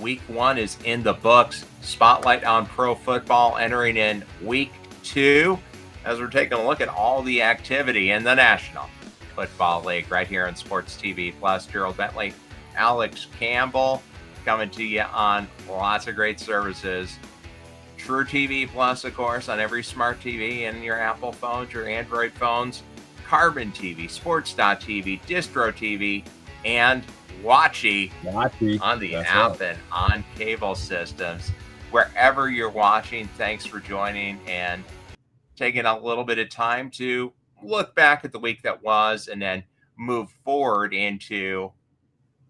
Week 1 is in the books. Spotlight on pro football entering in Week 2 as we're taking a look at all the activity in the National Football League right here on Sports TV Plus. Gerald Bentley, Alex Campbell coming to you on lots of great services. True TV Plus, of course, on every smart TV and your Apple phones, your Android phones, Carbon TV, Sports.tv, Distro TV, and Watchy on the app and on cable systems. Wherever you're watching, thanks for joining and taking a little bit of time to look back at the week that was and then move forward into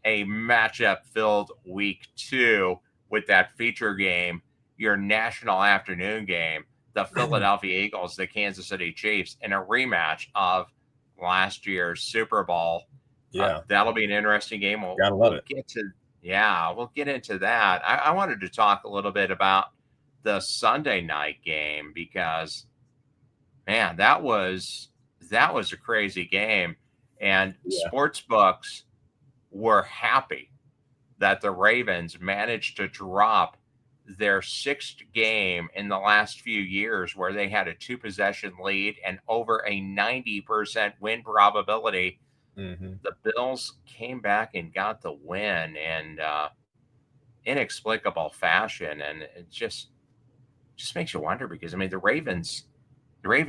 a matchup-filled Week 2 with that feature game, your national afternoon game, the Philadelphia Eagles, the Kansas City Chiefs, in a rematch of last year's Super Bowl. Yeah, that'll be an interesting game. We'll get into that. I wanted to talk a little bit about the Sunday night game because, man, that was a crazy game, and sports books were happy that the Ravens managed to drop their 6th game in the last few years where they had a 2-possession lead and over a 90% win probability. The Bills came back and got the win in inexplicable fashion, and it just makes you wonder because the Ravens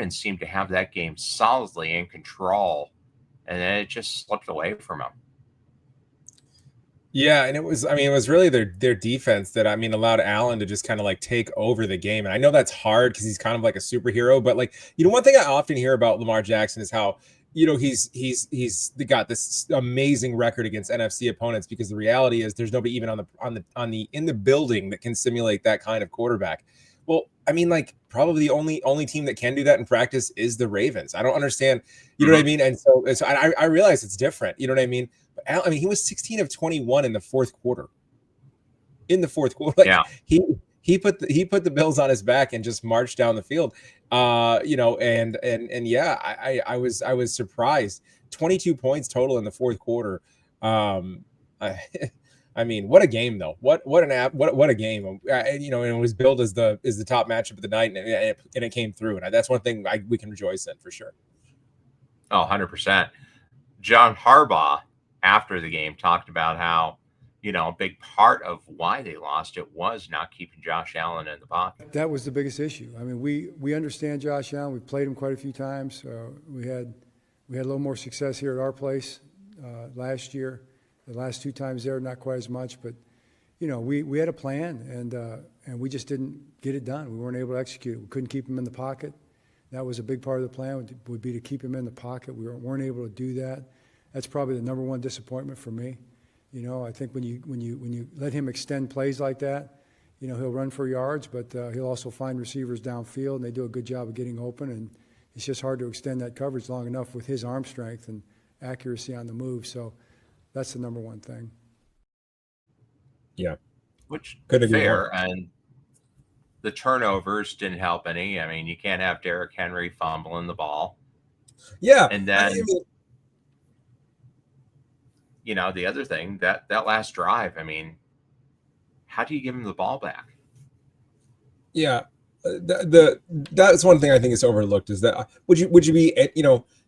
seemed to have that game solidly in control, and then it just slipped away from them. Yeah, and it was really their defense that allowed Allen to just kind of like take over the game. And I know that's hard because he's kind of like a superhero, but one thing I often hear about Lamar Jackson is how he's got this amazing record against NFC opponents, because the reality is there's nobody even in the building that can simulate that kind of quarterback. Well, probably the only team that can do that in practice is the Ravens. I don't understand, you know what I mean? And so I realize it's different, you know what I mean? But he was 16 of 21 in the fourth quarter. He put the Bills on his back and just marched down the field. I was surprised. 22 points total in the fourth quarter. What a game though. What a game. And it was billed as the top matchup of the night, and it came through. And that's one thing we can rejoice in for sure. Oh, 100%. John Harbaugh after the game talked about how, a big part of why they lost it was not keeping Josh Allen in the pocket. That was the biggest issue. We understand Josh Allen. We played him quite a few times. We had a little more success here at our place last year. The last 2 times there, not quite as much, but we had a plan, and we just didn't get it done. We weren't able to execute. We couldn't keep him in the pocket. That was a big part of the plan, would be to keep him in the pocket. We weren't able to do that. That's probably the number one disappointment for me. I think when you let him extend plays like that, he'll run for yards, but he'll also find receivers downfield, and they do a good job of getting open. And it's just hard to extend that coverage long enough with his arm strength and accuracy on the move. So that's the number one thing. Yeah, which could be fair, and the turnovers didn't help any. You can't have Derrick Henry fumbling the ball. Yeah, and then. The other thing, that last drive, how do you give him the ball back? Yeah, that's one thing I think is overlooked, is that would you be,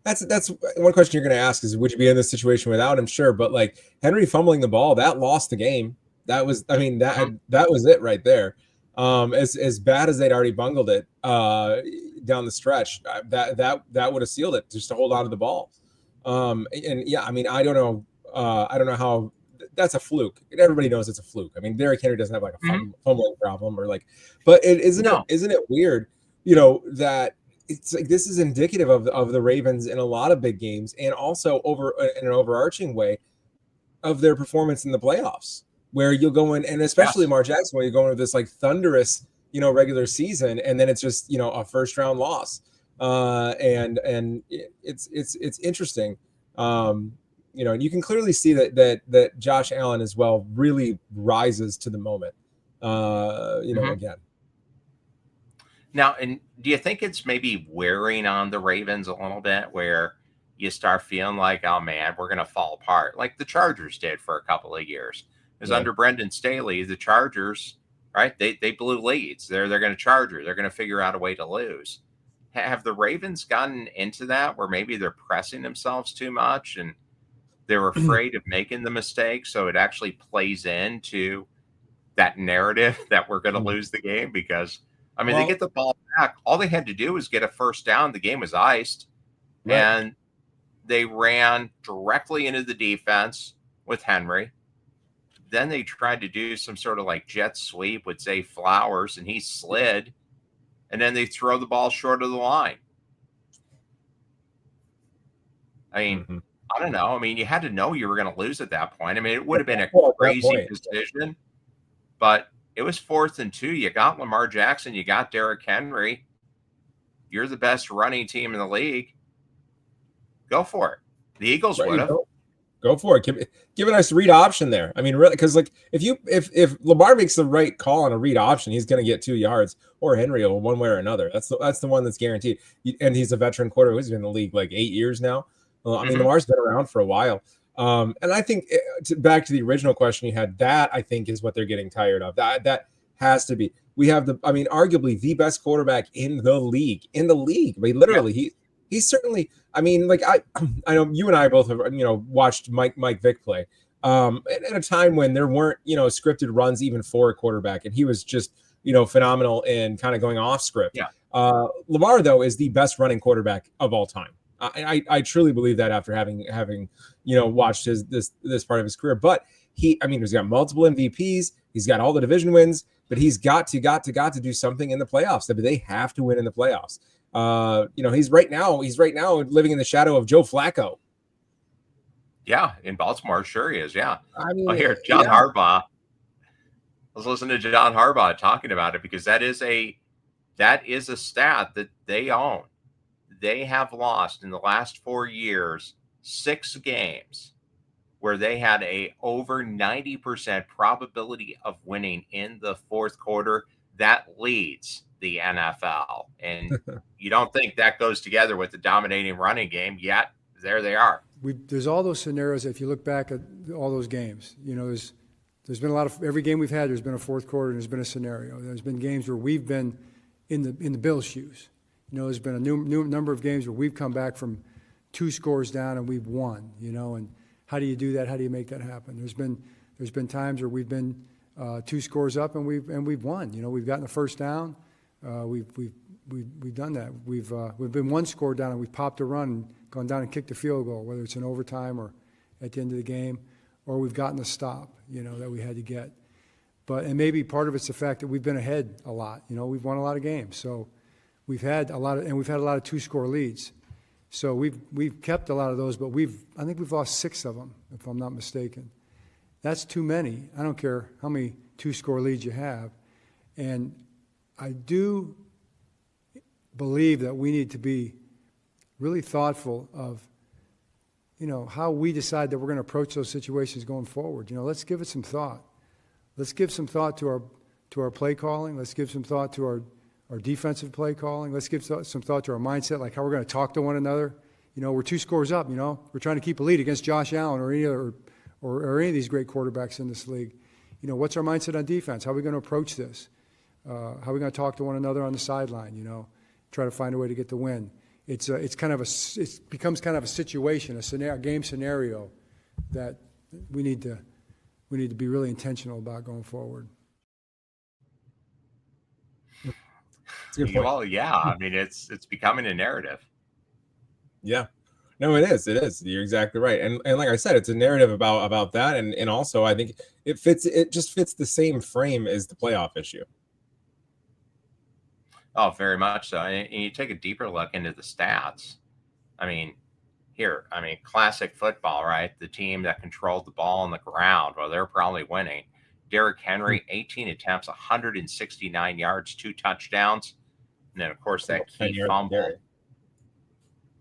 that's one question you're going to ask is, would you be in this situation without him? Sure, but Henry fumbling the ball, that lost the game. That was, that was it right there. As bad as they'd already bungled it down the stretch, that would have sealed it, just to hold on to the ball. I don't know. I don't know how. That's a fluke. Everybody knows it's a fluke. Derrick Henry doesn't have a fumbling problem but isn't it weird, that it's this is indicative of the Ravens in a lot of big games, and also in an overarching way of their performance in the playoffs, where you'll go in, and especially Lamar Jackson, where you're going with this thunderous, regular season, and then it's just, a first round loss. And it's interesting. And you can clearly see that Josh Allen as well really rises to the moment, again. Now, and do you think it's maybe wearing on the Ravens a little bit, where you start feeling like, oh man, we're going to fall apart, like the Chargers did for a couple of years? is Yeah. under Brendan Staley, the Chargers, right? They blew leads. They're going to charge her. They're going to figure out a way to lose. Have the Ravens gotten into that where maybe they're pressing themselves too much and they're afraid of making the mistake, so it actually plays into that narrative that we're going to lose the game? Because I mean, they get the ball back. All they had to do was get a first down. The game was iced, Right. and they ran directly into the defense with Henry. Then they tried to do some sort of like jet sweep with Zay Flowers, and he slid. And then they throw the ball short of the line. I mean, I don't know. I mean, you had to know you were going to lose at that point. I mean, it would have been a crazy decision, but it was 4th and 2. You got Lamar Jackson. You got Derrick Henry. You're the best running team in the league. Go for it. The Eagles would have. Go for it. Give a nice read option there. I mean, really, because like if Lamar makes the right call on a read option, he's going to get 2 yards, or Henry will, one way or anher. That's the one that's guaranteed. And he's a veteran quarterback. He's been in the league like 8 years now. I mean, Lamar's been around for a while. And I think back to the original question you had, that I think is what they're getting tired of. That has to be. We have arguably the best quarterback in the league. I mean, literally, he's certainly. I mean, like I know you and I both have watched Mike Vick play at a time when there weren't scripted runs even for a quarterback, and he was just phenomenal in kind of going off script. Yeah. Lamar though is the best running quarterback of all time. I truly believe that after having watched this part of his career. But he's got multiple MVPs, he's got all the division wins, but he's got to do something in the playoffs. I mean, they have to win in the playoffs. He's right now living in the shadow of Joe Flacco. Yeah, in Baltimore, sure he is. Yeah. I mean, John Harbaugh. Let's listen to John Harbaugh talking about it, because that is a stat that they own. They have lost in the last 4 years 6 games where they had a over 90% probability of winning in the fourth quarter. That leads the NFL. And you don't think that goes together with the dominating running game, yet there they are. There's all those scenarios. If you look back at all those games, there's been a lot of, every game we've had, there's been a fourth quarter and there's been a scenario. There's been games where we've been in the Bills' shoes. There's been a new number of games where we've come back from 2 scores down and we've won. And how do you do that? How do you make that happen? There's been times where we've been 2 scores up and we've won. We've gotten a first down. We've done that. We've been 1 score down and we've popped a run and gone down and kicked a field goal, whether it's in overtime or at the end of the game, or we've gotten a stop, that we had to get. And maybe part of it's the fact that we've been ahead a lot. We've won a lot of games, so we've had a lot of 2-score leads. So we've kept a lot of those, but I think we've lost 6 of them, if I'm not mistaken. That's too many. I don't care how many 2-score leads you have. And I do believe that we need to be really thoughtful of, how we decide that we're going to approach those situations going forward. Let's give it some thought. Let's give some thought to our play calling. Let's give some thought to our defensive play calling. Let's give some thought to our mindset, like how we're going to talk to one another. We're 2 scores up. We're trying to keep a lead against Josh Allen or any other or any of these great quarterbacks in this league. What's our mindset on defense? How are we going to approach this? How are we going to talk to one another on the sideline? Try to find a way to get the win. It becomes kind of a situation, a game scenario that we need to be really intentional about going forward. Well, yeah. I mean, it's becoming a narrative. Yeah. No, it is. It is. You're exactly right. And like I said, it's a narrative about that. And also I think it just fits the same frame as the playoff issue. Oh, very much so. And you take a deeper look into the stats. Classic football, right? The team that controlled the ball on the ground, well, they're probably winning. Derrick Henry, 18 attempts, 169 yards, 2 touchdowns. And then, of course, that key fumble.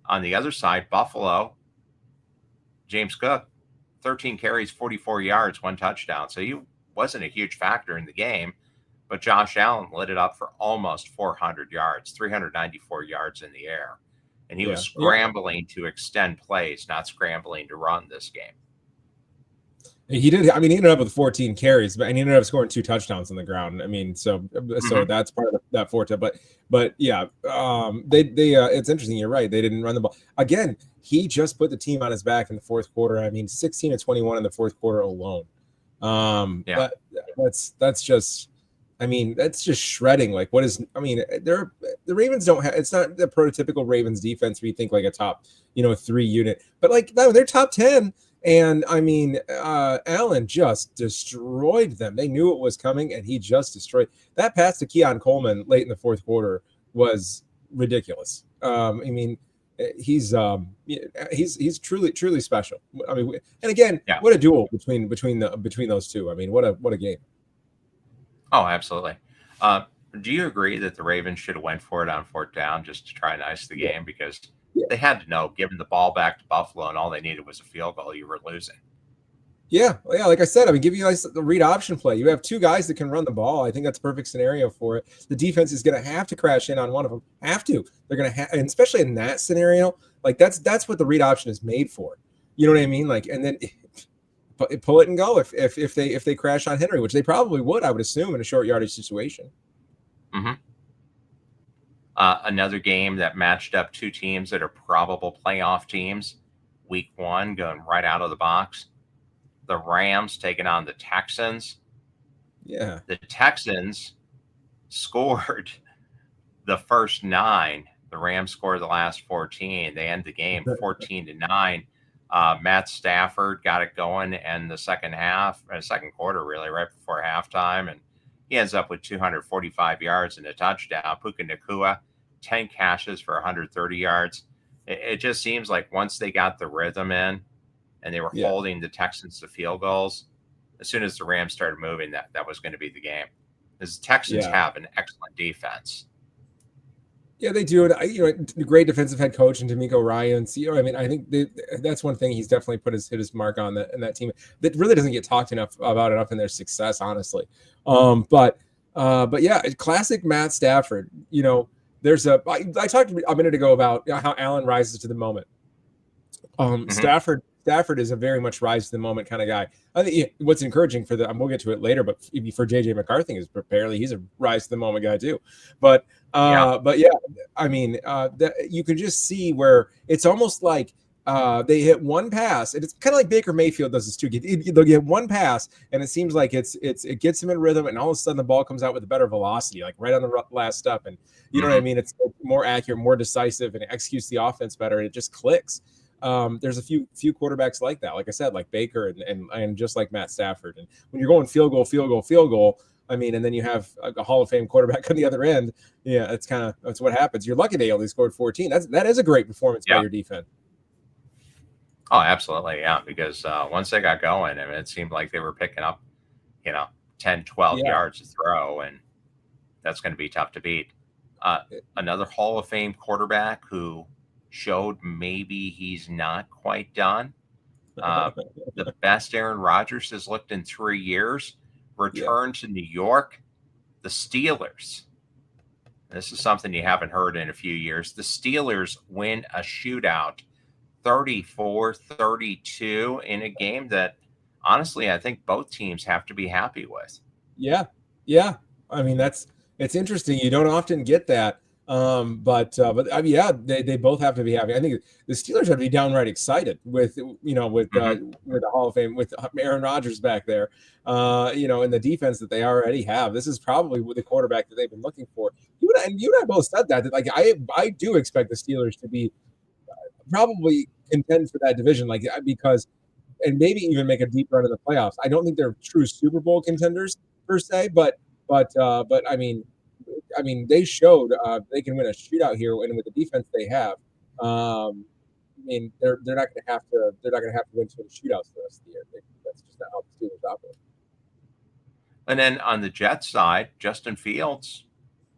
On the other side, Buffalo, James Cook, 13 carries, 44 yards, 1 touchdown. So he wasn't a huge factor in the game. But Josh Allen lit it up for almost 400 yards, 394 yards in the air. And he was scrambling to extend plays, not scrambling to run this game. He did. I mean, he ended up with 14 carries, and he ended up scoring 2 touchdowns on the ground. I mean, so that's part of that forte. But yeah, they it's interesting. You're right. They didn't run the ball again. He just put the team on his back in the fourth quarter. I mean, 16 to 21 in the fourth quarter alone. That's just. I mean, that's just shredding. Like, what is? I mean, the Ravens don't have. It's not the prototypical Ravens defense where you think like a top, 3 unit, but like no, they're top 10. And I mean, Allen just destroyed them. They knew it was coming, and he just destroyed that pass to Keon Coleman late in the fourth quarter was ridiculous. I mean, he's truly special. I mean, and again, what a duel between those two. I mean, what a game. Oh, absolutely. Do you agree that the Ravens should have went for it on fourth down just to try and ice the game because they had to know, giving the ball back to Buffalo and all they needed was a field goal, you were losing. Yeah. Like I said, I mean, give you guys the read option play. You have 2 guys that can run the ball. I think that's a perfect scenario for it. The defense is going to have to crash in on one of them. They're going to have, and especially in that scenario, like that's what the read option is made for. You know what I mean? Like, and then pull it and go if they crash on Henry, which they probably would, I would assume, in a short yardage situation. Mm-hmm. Another game that matched up 2 teams that are probable playoff teams. Week 1 going right out of the box. The Rams taking on the Texans. Yeah. The Texans scored the first 9. The Rams scored the last 14. They end the game 14-9. Matt Stafford got it going in the second quarter, really, right before halftime. And he ends up with 245 yards and a touchdown. Puka Nacua, 10 catches for 130 yards. It just seems like once they got the rhythm in and they were holding the Texans to field goals, as soon as the Rams started moving, that was going to be the game. Because the Texans have an excellent defense. Yeah, they do. And great defensive head coach and D'Amico Ryans. I mean, I think that's one thing he's definitely hit his mark on that in that team that really doesn't get talked enough in their success, honestly. But yeah, classic Matt Stafford. I talked a minute ago about how Allen rises to the moment. Stafford is a very much rise to the moment kind of guy. I think what's encouraging for we'll get to it later, but for JJ McCarthy is apparently he's a rise to the moment guy too. But yeah, I mean, you can just see where it's almost like they hit one pass, and it's kind of like Baker Mayfield does this too. They'll get one pass, and it seems like it gets him in rhythm, and all of a sudden the ball comes out with a better velocity, like right on the last step, and you know what I mean. It's more accurate, more decisive, and it executes the offense better, and it just clicks. There's a few quarterbacks like that, like I said, like Baker and just like Matt Stafford. And when you're going field goal, I mean, and then you have a Hall of Fame quarterback on the other end. Yeah, that's what happens. You're lucky they only scored 14. That is a great performance by your defense. Oh, absolutely, yeah. Because once they got going, I mean, it seemed like they were picking up, 10, 12 yards to throw, and that's going to be tough to beat. Another Hall of Fame quarterback who showed maybe he's not quite done. The best Aaron Rodgers has looked in 3 years. Returned to New York, the Steelers. This is something you haven't heard in a few years. The Steelers win a shootout 34-32 in a game that, honestly, I think both teams have to be happy with. Yeah. I mean, it's interesting. You don't often get that. But I mean, yeah, they both have to be happy. I think the Steelers have to be downright excited with the Hall of Fame, with Aaron Rodgers back there, and the defense that they already have. This is probably the quarterback that they've been looking for. You and I both said that like I do expect the Steelers to be probably contend for that division, like because and maybe even make a deep run in the playoffs. I don't think they're true Super Bowl contenders per se, but I mean, they showed they can win a shootout here, and with the defense they have, I mean, they're not going to have to win too many shootouts the rest of the year. That's just not how the Steelers operate. And then on the Jets side, Justin Fields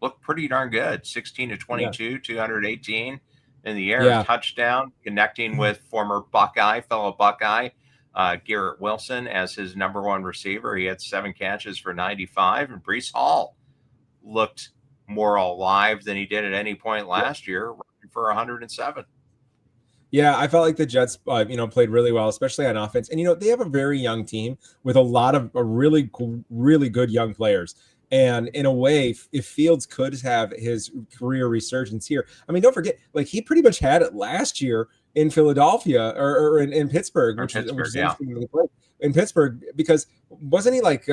looked pretty darn good. 16-22, 218 in the air, touchdown, connecting with fellow Buckeye, Garrett Wilson as his number 1 receiver. He had 7 catches for 95, and Breece Hall looked more alive than he did at any point last year, for 107. Yeah, I felt like the Jets, played really well, especially on offense. And they have a very young team with a lot of really good young players. And in a way, if Fields could have his career resurgence here, I mean, don't forget, like he pretty much had it last year in Philadelphia or in Pittsburgh, Or which Pittsburgh, is yeah. interesting to play in Pittsburgh because wasn't he like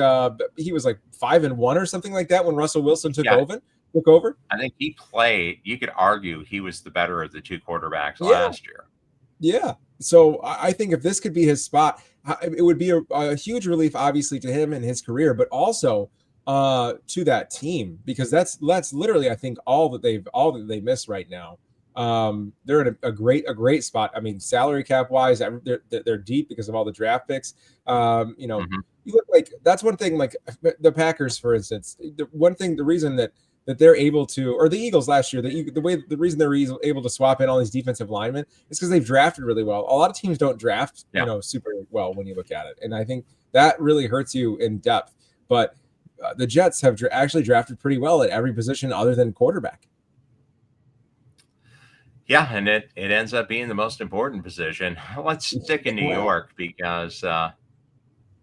he was like 5-1 or something like that when Russell Wilson took Yeah, over? Took over. I think he played. You could argue he was the better of the two quarterbacks Yeah. last year. Yeah. So I think if this could be his spot, it would be a huge relief, obviously, to him and his career, but also to that team because that's literally, I think, all that they miss right now. They're in a great spot. I mean, salary cap wise, they're deep because of all the draft picks. Mhm. You look like that's one thing. Like the Packers, for instance, the reason that they're able to, or the Eagles last year, the reason they're able to swap in all these defensive linemen is because they've drafted really well. A lot of teams don't draft, Yeah. super well when you look at it, and I think that really hurts you in depth. But the Jets have actually drafted pretty well at every position other than quarterback. Yeah, and it ends up being the most important position. Let's stick in New Well, York because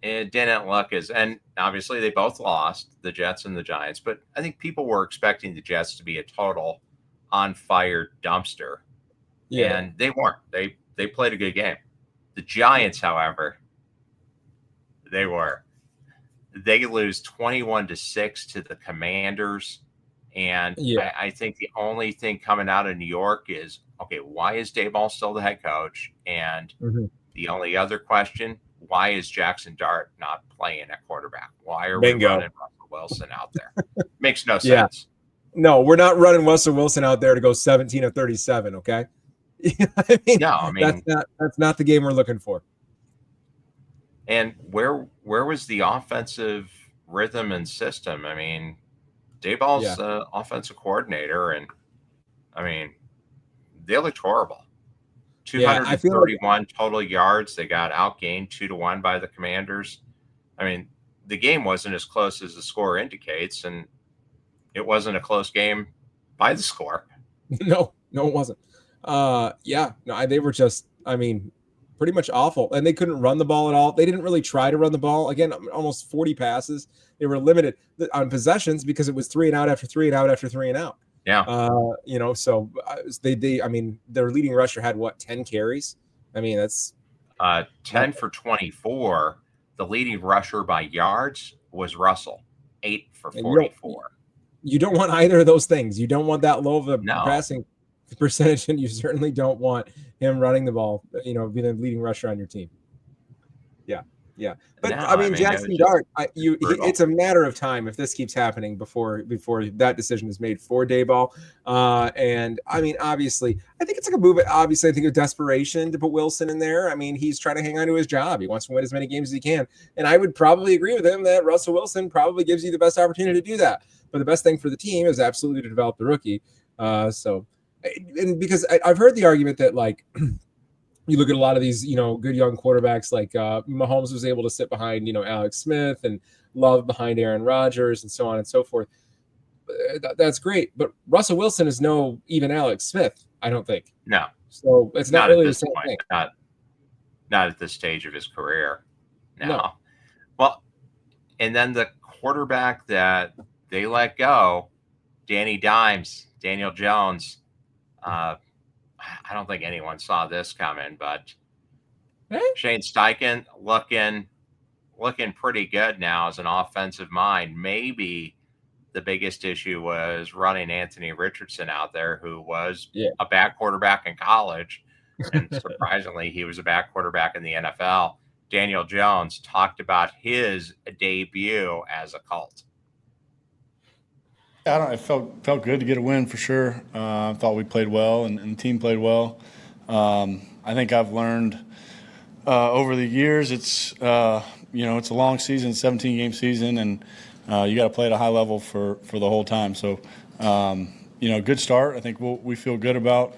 it didn't look as, and obviously they both lost, the Jets and the Giants, but I think people were expecting the Jets to be a total on fire dumpster, yeah, and they weren't. They played a good game. The Giants, however, they were. They lose 21-6 to the Commanders. And yeah, I think the only thing coming out of New York is okay, why is Dayball still the head coach? And mhm. the only other question, why is Jackson Dart not playing at quarterback? Why are we Bingo. running Russell Wilson out there? Makes no Yeah, sense. no, we're not running Russell Wilson out there to go 17 of 37. Okay, I mean No, I that's mean, not the game we're looking for. and where was the offensive rhythm and system? I mean, Yeah, Dayball's offensive coordinator, and I mean, they looked horrible. yeah, I feel like 231 total yards. They got outgained 2-1 by the Commanders. I mean, the game wasn't as close as the score indicates, and it wasn't a close game by the score. no, it wasn't. Yeah, no, they were just, I mean, pretty much awful, and they couldn't run the ball at all. They didn't really try to run the ball. Again, almost 40 passes. They were limited on possessions because it was 3-and-out after 3-and-out after 3-and-out. Yeah. So I mean, their leading rusher had what, 10 carries? I mean, that's 10 for 24. The leading rusher by yards was Russell, 8 for and 44. you don't want either of those things. You don't want that low of a No, passing percentage, and you certainly don't want him running the ball, being the leading rusher on your team. Yeah. Yeah. But no. I I mean, mean, it was Jackson just Dart, brutal. it's a matter of time if this keeps happening before that decision is made for Dayball. And I mean, obviously, I think it's like a move. Obviously, I think of desperation to put Wilson in there. I mean, he's trying to hang on to his job. He wants to win as many games as he can. And I would probably agree with him that Russell Wilson probably gives you the best opportunity to do that. But the best thing for the team is absolutely to develop the rookie. And because I've heard the argument that like you look at a lot of these, good young quarterbacks like Mahomes was able to sit behind, Alex Smith and Love behind Aaron Rodgers and so on and so forth. That's great. But Russell Wilson is no even Alex Smith, I don't think. No, So it's not not at really the this same point. thing. Not at this stage of his career. No. No. Well, and then the quarterback that they let go, Daniel Jones. I don't think anyone saw this coming, but Eh? Shane Steichen looking pretty good now as an offensive mind. Maybe the biggest issue was running Anthony Richardson out there, who was Yeah. a bad quarterback in college, and surprisingly, he was a bad quarterback in the NFL. Daniel Jones talked about his debut as a cult. I don't. It felt good to get a win for sure. I thought we played well and the team played well. I think I've learned over the years it's it's a long season, 17-game season, and you got to play at a high level for the whole time. So good start. I think we feel good about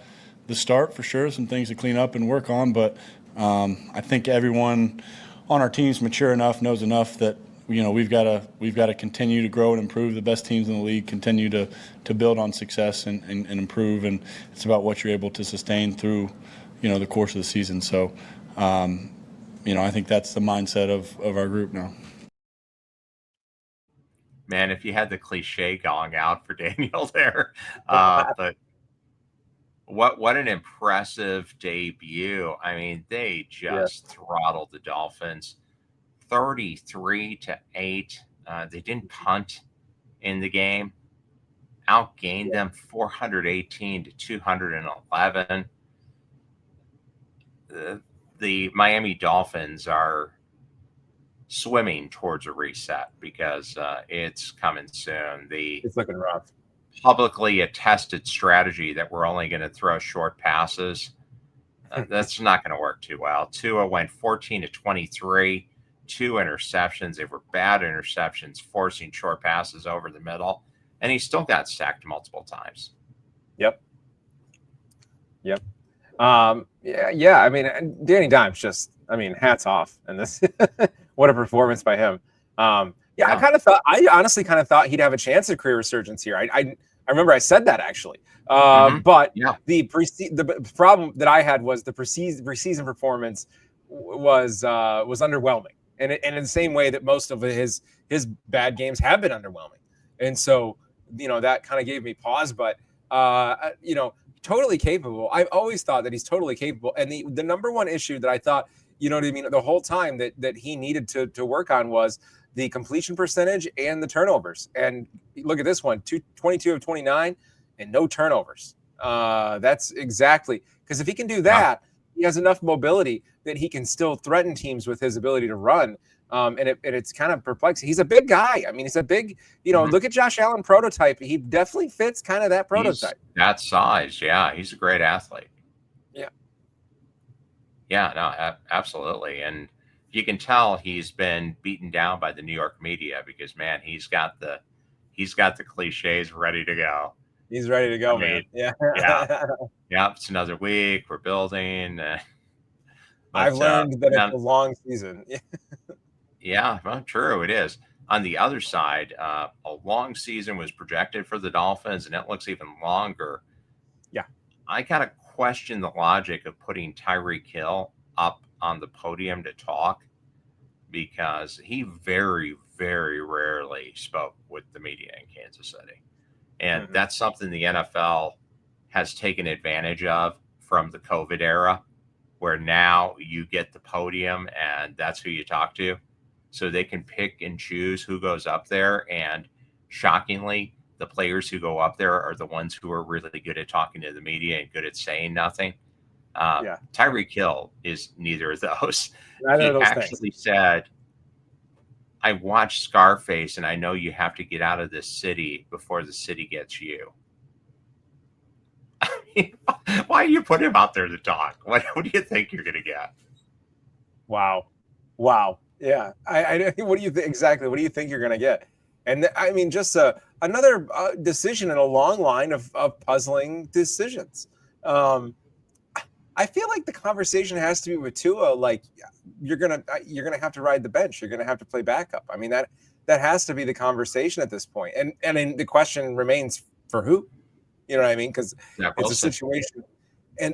the start for sure. Some things to clean up and work on, but I think everyone on our team's mature enough, knows enough that we've got to continue to grow and improve. The best teams in the league continue to build on success and improve, and it's about what you're able to sustain through the course of the season. So, I think that's the mindset of our group now. Man, if you had the cliche going out for Daniel there, but what an impressive debut. I mean, they just throttled the Dolphins 33-8. They didn't punt in the game, outgained them 418-211. The Miami Dolphins are swimming towards a reset because it's coming soon. It's looking rough. Publicly attested strategy that we're only going to throw short passes, that's not going to work too well. Tua went 14-23, 2 interceptions. They were bad interceptions, forcing short passes over the middle, and he still got sacked multiple times. Yep. Yeah. I mean, Danny Dimes hats off. And this, what a performance by him. I honestly kind of thought he'd have a chance at career resurgence here. I remember I said that actually. But the problem that I had was the preseason performance was underwhelming, and in the same way that most of his bad games have been underwhelming, and so that kind of gave me pause. But totally capable. I've always thought that he's totally capable, and the number one issue that I thought the whole time that he needed to work on was the completion percentage and the turnovers. And look at this one, 22 of 29 and no turnovers. That's exactly, because if he can do that, he has enough mobility that he can still threaten teams with his ability to run. And it's kind of perplexing. He's a big guy. I mean, he's a big, look at Josh Allen prototype. He definitely fits kind of that prototype. He's that size. Yeah. He's a great athlete. Yeah, no, absolutely. And you can tell he's been beaten down by the New York media because, man, he's got the cliches ready to go. He's ready to go, man. Yeah. It's another week. We're building. I've learned that it's a long season. Yeah, well, true. It is. On the other side, a long season was projected for the Dolphins, and it looks even longer. Yeah. I kind of question the logic of putting Tyreek Hill up on the podium to talk, because he very, very rarely spoke with the media in Kansas City. And that's something the NFL has taken advantage of from the COVID era, where now you get the podium and that's who you talk to. So they can pick and choose who goes up there. And shockingly, the players who go up there are the ones who are really good at talking to the media and good at saying nothing. Tyreek Hill is neither of those. Neither of those actually said, I watched Scarface and I know you have to get out of this city before the city gets you. I mean, why you put him out there to talk? What do you think you're going to get? Wow. Yeah. What do you think exactly? What do you think you're going to get? And I mean, just another decision in a long line of puzzling decisions. I feel like the conversation has to be with Tua. Like, you're gonna have to ride the bench. You're gonna have to play backup. I mean, that has to be the conversation at this point. And the question remains, for who? You know what I mean? Because it's a situation. And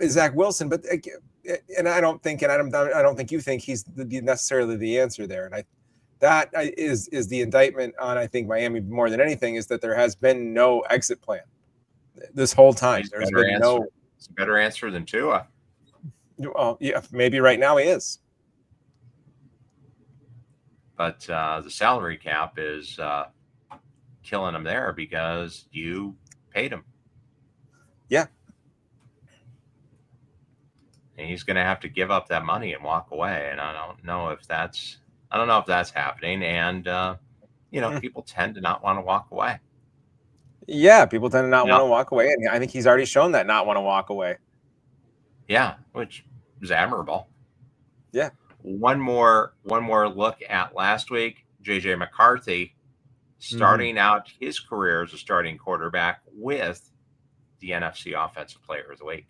Zach Wilson. But I don't think you think he's necessarily the answer there. And that is the indictment on, I think, Miami more than anything, is that there has been no exit plan this whole time. There's been no. It's a better answer than Tua. Well, yeah, maybe right now he is. But the salary cap is killing him there because you paid him. Yeah. And he's going to have to give up that money and walk away. And I don't know if that's happening. And, people tend to not want to walk away. Yeah, people tend to not want to walk away, and I think he's already shown that not want to walk away. Yeah, which is admirable. Yeah. One more look at last week. JJ McCarthy starting out his career as a starting quarterback with the NFC Offensive Player of the Week.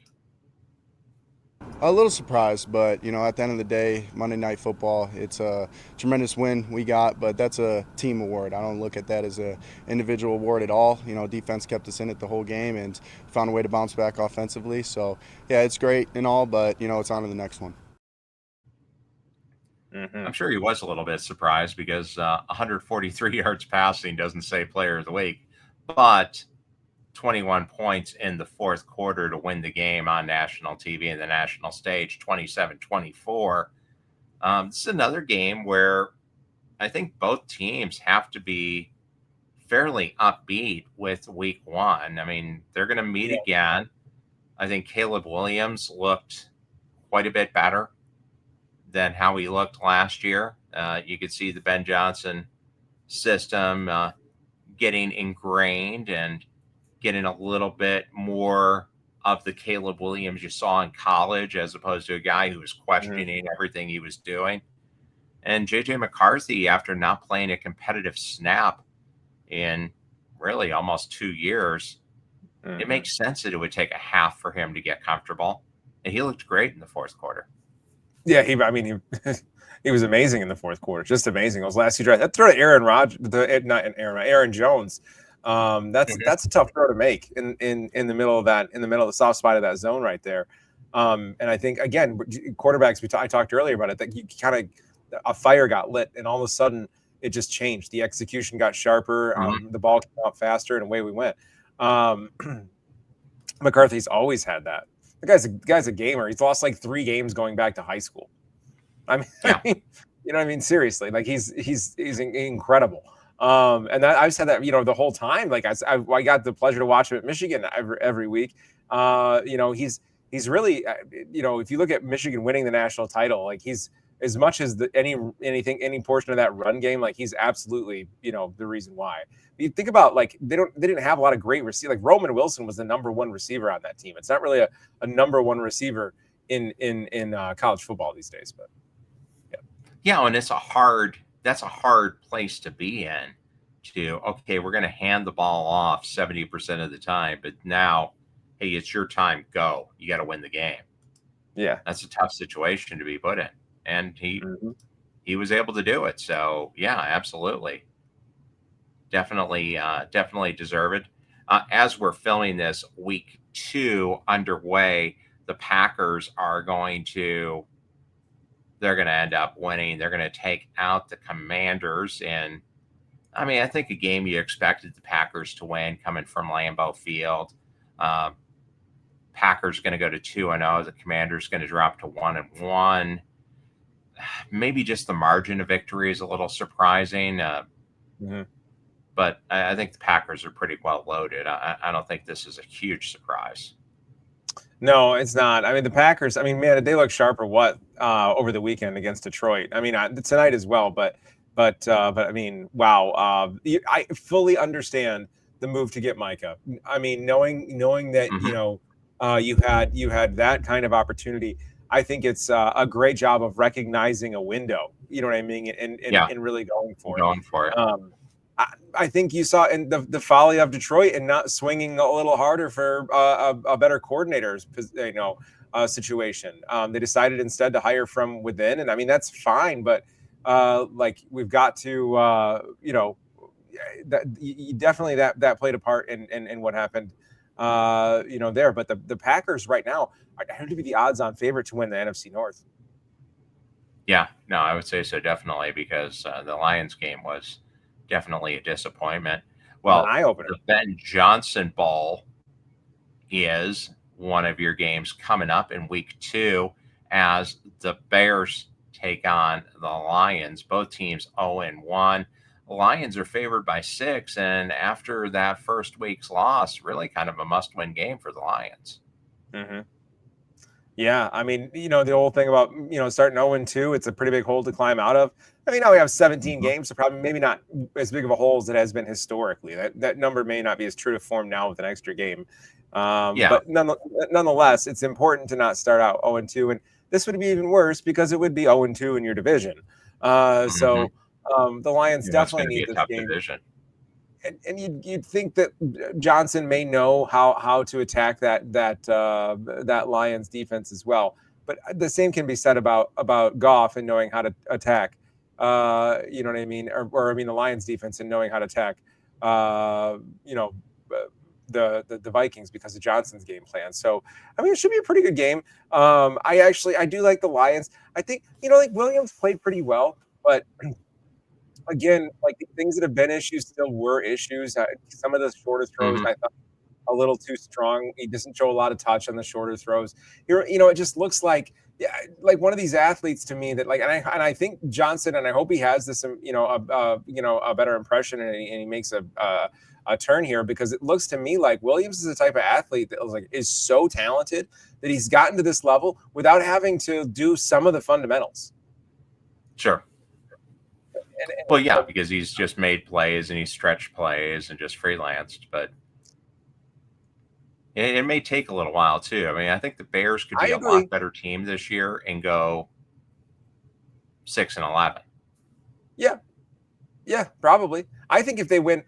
A little surprised, but at the end of the day, Monday Night Football, it's a tremendous win we got, but that's a team award. I don't look at that as an individual award at all. Defense kept us in it the whole game and found a way to bounce back offensively. So, yeah, it's great and all, but, it's on to the next one. I'm sure he was a little bit surprised because 143 yards passing doesn't say player of the week, but 21 points in the fourth quarter to win the game on national TV and the national stage, 27-24. This is another game where I think both teams have to be fairly upbeat with week one. I mean, they're going to meet again. I think Caleb Williams looked quite a bit better than how he looked last year. You could see the Ben Johnson system getting ingrained and getting a little bit more of the Caleb Williams you saw in college, as opposed to a guy who was questioning everything he was doing. And JJ McCarthy, after not playing a competitive snap in really almost 2 years, it makes sense that it would take a half for him to get comfortable. And he looked great in the fourth quarter. Yeah, he he was amazing in the fourth quarter, just amazing. Those last two drives, that throw to Aaron Jones. That's a tough throw to make in the middle of the soft spot of that zone right there. And I think again, quarterbacks, I talked earlier about it, that you kind of a fire got lit, and all of a sudden it just changed. The execution got sharper, the ball came out faster, and away we went. McCarthy's always had that. The guy's a gamer. He's lost like 3 games going back to high school. I mean, you know what I mean? Seriously, like he's incredible. And I've said that, the whole time. Like I got the pleasure to watch him at Michigan every week. He's really, if you look at Michigan winning the national title, like he's, as much as any portion of that run game, like he's absolutely, the reason why. You think about, like, they didn't have a lot of great receivers. Like Roman Wilson was the number 1 receiver on that team. It's not really a number 1 receiver in college football these days, but and that's a hard place to be in. Okay, we're going to hand the ball off 70% of the time, but now, hey, it's your time. Go. You got to win the game. Yeah, that's a tough situation to be put in, and he was able to do it. So yeah, absolutely, definitely deserved. As we're filming this, week 2 underway, the Packers they're going to end up winning. They're going to take out the Commanders. And I mean, I think a game you expected the Packers to win coming from Lambeau Field. Packers going to go to 2-0. The Commanders going to drop to 1-1. Maybe just the margin of victory is a little surprising. But I think the Packers are pretty well loaded. I don't think this is a huge surprise. No, it's not. I mean, the Packers, man, did they look sharp or what over the weekend against Detroit? I mean, tonight as well, but I mean, wow. I fully understand the move to get Micah. I mean, knowing that, you had that kind of opportunity, I think it's a great job of recognizing a window, you know what I mean? And really going for it. I think you saw in the folly of Detroit and not swinging a little harder for a better coordinator's situation. They decided instead to hire from within, and I mean that's fine. But like we've got to, that definitely that played a part in what happened, there. But the Packers right now are to be the odds-on favorite to win the NFC North. Yeah, no, I would say so, definitely, because the Lions game was definitely a disappointment. Well, the Ben Johnson Bowl is one of your games coming up in week 2 as the Bears take on the Lions. Both teams 0-1. The Lions are favored by 6, and after that first week's loss, really kind of a must-win game for the Lions. Yeah, I mean, the whole thing about, starting 0-2, it's a pretty big hole to climb out of. I mean, now we have 17 games, so probably maybe not as big of a hole as it has been historically. That number may not be as true to form now with an extra game. But nonetheless, it's important to not start out 0-2. And this would be even worse because it would be 0-2 in your division. So the Lions definitely need this game. Division. And you'd think that Johnson may know how to attack that Lions defense as well. But the same can be said about Goff and knowing how to attack. You know what I mean? Or I mean the Lions defense and knowing how to attack. You know, the Vikings because of Johnson's game plan. So I mean, it should be a pretty good game. I do like the Lions. I think like Williams played pretty well, but again, like the things that have been issues still were issues. Some of the shorter throws I thought a little too strong. He doesn't show a lot of touch on the shorter throws. It just looks like one of these athletes to me that and I think Johnson, and I hope he has this a better impression and he makes a turn here, because it looks to me like Williams is the type of athlete that is so talented that he's gotten to this level without having to do some of the fundamentals. Sure. Well, yeah, because he's just made plays and he stretched plays and just freelanced, but it may take a little while too. I mean, I think the Bears could be a lot better team this year and go 6-11. Yeah, probably. I think if they win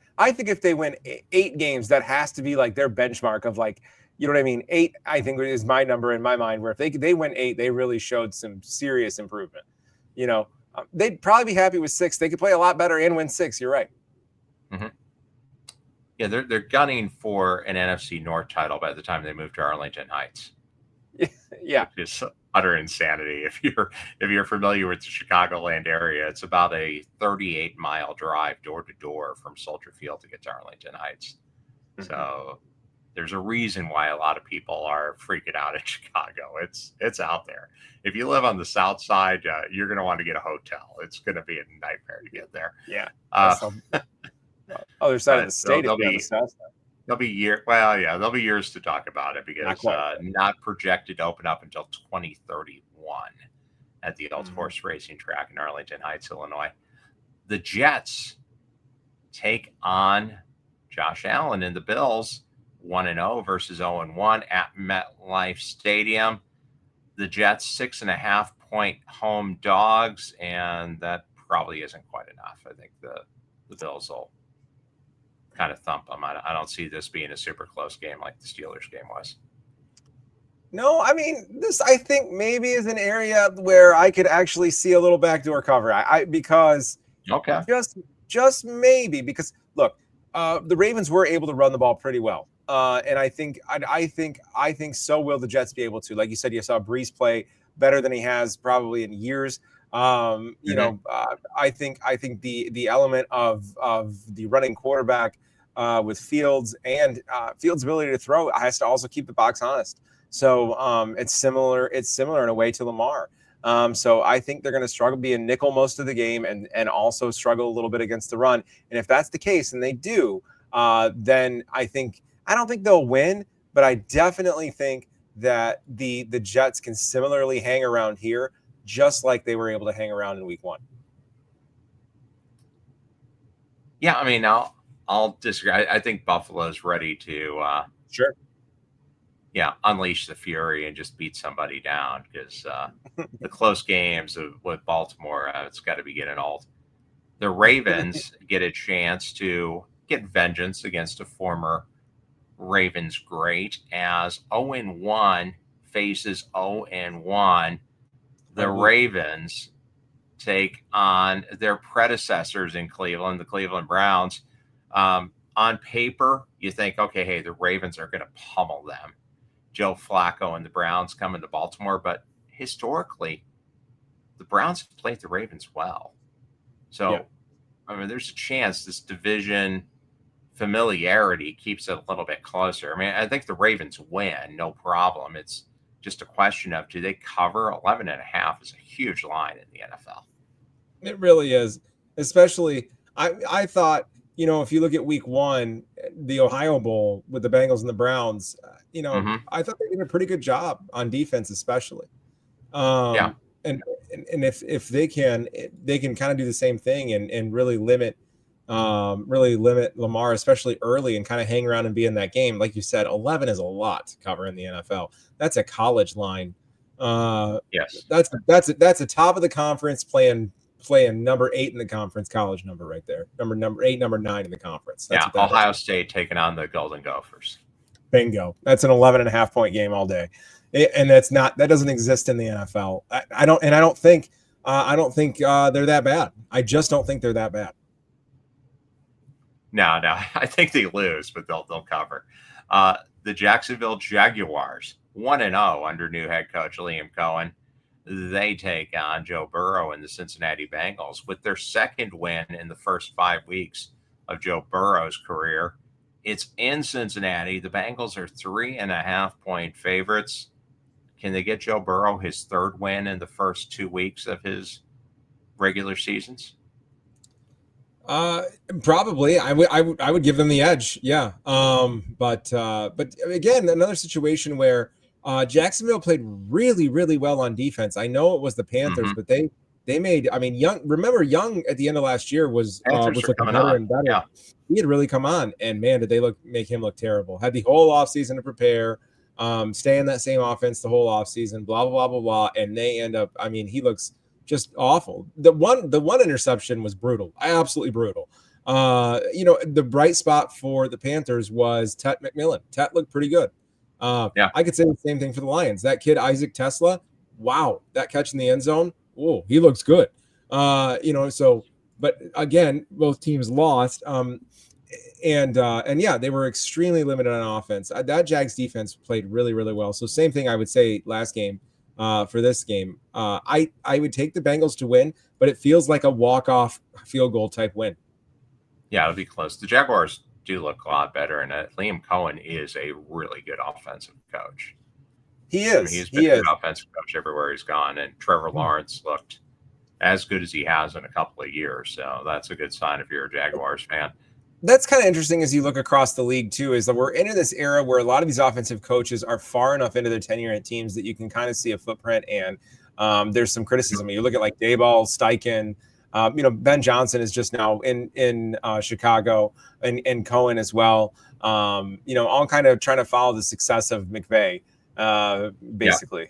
8 games, that has to be like their benchmark of you know what I mean? 8, I think, is my number in my mind, where if they win 8, they really showed some serious improvement. They'd probably be happy with 6. They could play a lot better and win 6. You're right. Mm-hmm. Yeah, they're gunning for an NFC North title by the time they move to Arlington Heights. Yeah, it's utter insanity. If you're familiar with the Chicagoland area, it's about a 38-mile drive door to door from Soldier Field to get to Arlington Heights. Mm-hmm. So there's a reason why a lot of people are freaking out in Chicago. It's out there. If you live on the south side, you're going to want to get a hotel. It's going to be a nightmare to get there. Yeah. Other side of the state. There'll be years to talk about it, because not projected to open up until 2031 at the Old Horse Racing Track in Arlington Heights, Illinois. The Jets take on Josh Allen and the Bills, 1-0 versus 0-1 at MetLife Stadium. The Jets 6.5-point home dogs, and that probably isn't quite enough. I think the Bills will kind of thump them. I don't see this being a super close game like the Steelers game was. No, I mean, this I think maybe is an area where I could actually see a little backdoor cover. Because just maybe, because look, the Ravens were able to run the ball pretty well. And I think so will the Jets be able to. Like you said, you saw Breeze play better than he has probably in years. I think the element of the running quarterback with Fields and Fields' ability to throw has to also keep the box honest. So it's similar in a way to Lamar. So I think they're going to struggle, be a nickel most of the game, and also struggle a little bit against the run. And if that's the case, and they do, then I don't think they'll win, but I definitely think that the Jets can similarly hang around here, just like they were able to hang around in week 1. Yeah, I mean, I'll disagree. I think Buffalo's ready to unleash the fury and just beat somebody down, because the close games with Baltimore, it's got to be getting old. The Ravens get a chance to get vengeance against a former Ravens great, as 0-1 faces 0-1. The Ravens take on their predecessors in Cleveland, the Cleveland Browns. On paper, you think, okay, hey, the Ravens are going to pummel them. Joe Flacco and the Browns come into Baltimore, but historically, the Browns have played the Ravens well. So, I mean, there's a chance this division familiarity keeps it a little bit closer. I mean, I think the Ravens win, no problem. It's just a question of, do they cover? 11.5 is a huge line in the NFL. It really is. Especially, I thought, if you look at week 1, the Ohio Bowl with the Bengals and the Browns, I thought they did a pretty good job on defense, especially. And if they can kind of do the same thing and really limit Lamar, especially early, and kind of hang around and be in that game. Like you said, 11 is a lot to cover in the NFL. That's a college line. Yes, that's a top of the conference playing number 8 in the conference, college number right there. Number 8, number 9 in the conference. That's Ohio State taking on the Golden Gophers. Bingo. That's an 11.5 point game all day. And that doesn't exist in the NFL. I don't think they're that bad. I just don't think they're that bad. No, I think they lose, but they'll cover. The Jacksonville Jaguars 1-0 under new head coach Liam Cohen. They take on Joe Burrow and the Cincinnati Bengals with their second win in the first 5 weeks of Joe Burrow's career. It's in Cincinnati. The Bengals are 3.5-point favorites. Can they get Joe Burrow his third win in the first 2 weeks of his regular seasons? Probably. I would give them the edge. Yeah. But again, another situation where Jacksonville played really, really well on defense. I know it was the Panthers, but they made. I mean, Young at the end of last year was looking better and better. Yeah. He had really come on, and man, did they make him look terrible. Had the whole offseason to prepare, stay in that same offense the whole offseason, blah blah blah blah blah, and they end up. I mean, he looks just awful. The one interception was brutal, absolutely brutal. The bright spot for the Panthers was Tet McMillan. Tet looked pretty good. I could say the same thing for the Lions. That kid Isaac Tesla, wow, that catch in the end zone, oh, he looks good. But again, both teams lost. And they were extremely limited on offense. That Jags defense played really, really well. So same thing I would say last game. For this game, I would take the Bengals to win, but it feels like a walk-off field goal type win. Yeah, it'll be close. The Jaguars do look a lot better, and Liam Cohen is a really good offensive coach. He is. I mean, he's been an offensive coach everywhere he's gone, and Trevor Lawrence looked as good as he has in a couple of years. So that's a good sign if you're a Jaguars fan. That's kind of interesting as you look across the league too, is that we're into this era where a lot of these offensive coaches are far enough into their tenure at teams that you can kind of see a footprint, and there's some criticism. You look at like Daboll, Steichen, Ben Johnson is just now in Chicago, and Cohen as well. All kind of trying to follow the success of McVay, basically.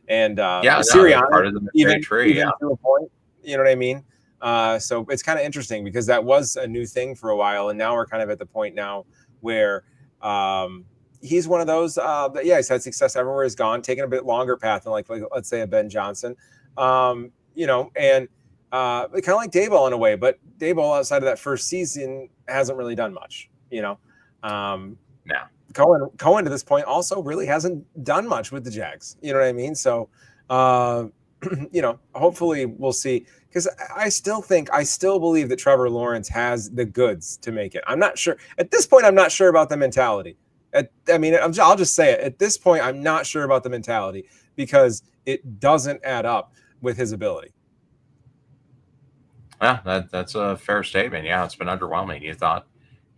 And Sirianni, part of the McVay tree, even to a point, you know what I mean? So it's kind of interesting because that was a new thing for a while, and now we're kind of at the point now where he's one of those that he's had success everywhere he's gone, taking a bit longer path than like let's say a Ben Johnson, and kind of like Daboll in a way, but Daboll outside of that first season hasn't really done much, Cohen to this point also really hasn't done much with the Jags, you know what I mean? So hopefully we'll see, because I still believe that Trevor Lawrence has the goods to make it. I'm not sure at this point. I'm not sure about the mentality. I'll just say it. At this point, I'm not sure about the mentality because it doesn't add up with his ability. Yeah, that's a fair statement. Yeah, it's been underwhelming. You thought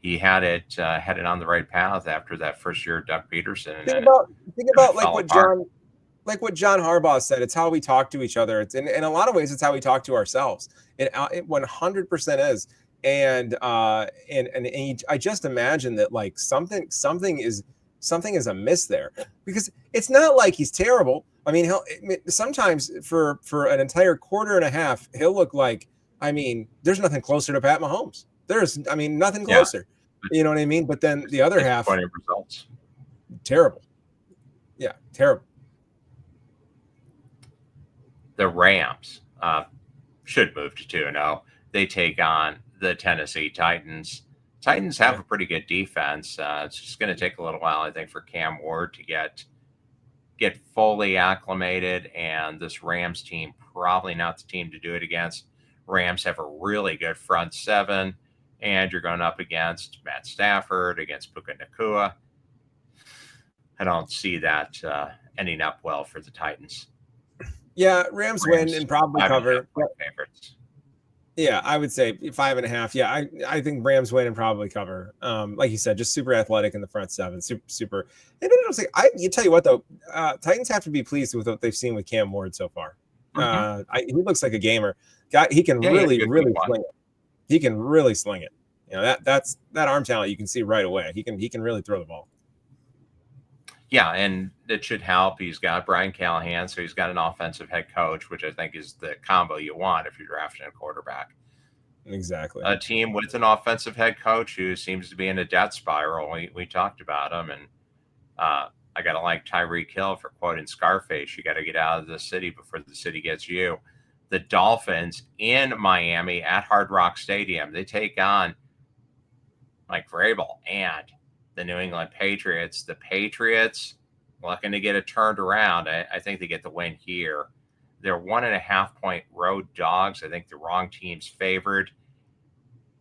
he had it on the right path after that first year of Doug Peterson. And think about like what John Harbaugh said. It's how we talk to each other. It's in a lot of ways, it's how we talk to ourselves. It 100% is. And I just imagine that like something is amiss there, because it's not like he's terrible. I mean, sometimes for an entire quarter and a half, he'll look like, there's nothing closer to Pat Mahomes. Nothing closer. Yeah. You know what I mean? But then the other half, results. Terrible. Yeah, terrible. The Rams should move to 2-0. They take on the Tennessee Titans. Titans have a pretty good defense. It's just going to take a little while, I think, for Cam Ward to get fully acclimated, and this Rams team probably not the team to do it against. Rams have a really good front seven, and you're going up against Matt Stafford, against Puka Nacua. I don't see that ending up well for the Titans. Yeah, Rams win and probably cover. Favorites. Yeah, I would say 5.5. Yeah, I think Rams win and probably cover. Like you said, just super athletic in the front seven, super. And you tell you what though, Titans have to be pleased with what they've seen with Cam Ward so far. He looks like a gamer. Guy, he can really sling it. He can really sling it. That's that arm talent you can see right away. He can really throw the ball. Yeah, and it should help. He's got Brian Callahan, so he's got an offensive head coach, which I think is the combo you want if you're drafting a quarterback. Exactly. A team with an offensive head coach who seems to be in a death spiral. We talked about him, and I got to like Tyreek Hill for quoting Scarface. You got to get out of the city before the city gets you. The Dolphins in Miami at Hard Rock Stadium. They take on Mike Vrabel and the New England Patriots. The Patriots looking to get it turned around. I think they get the win here. They're 1.5 point road dogs. I think the wrong team's favored.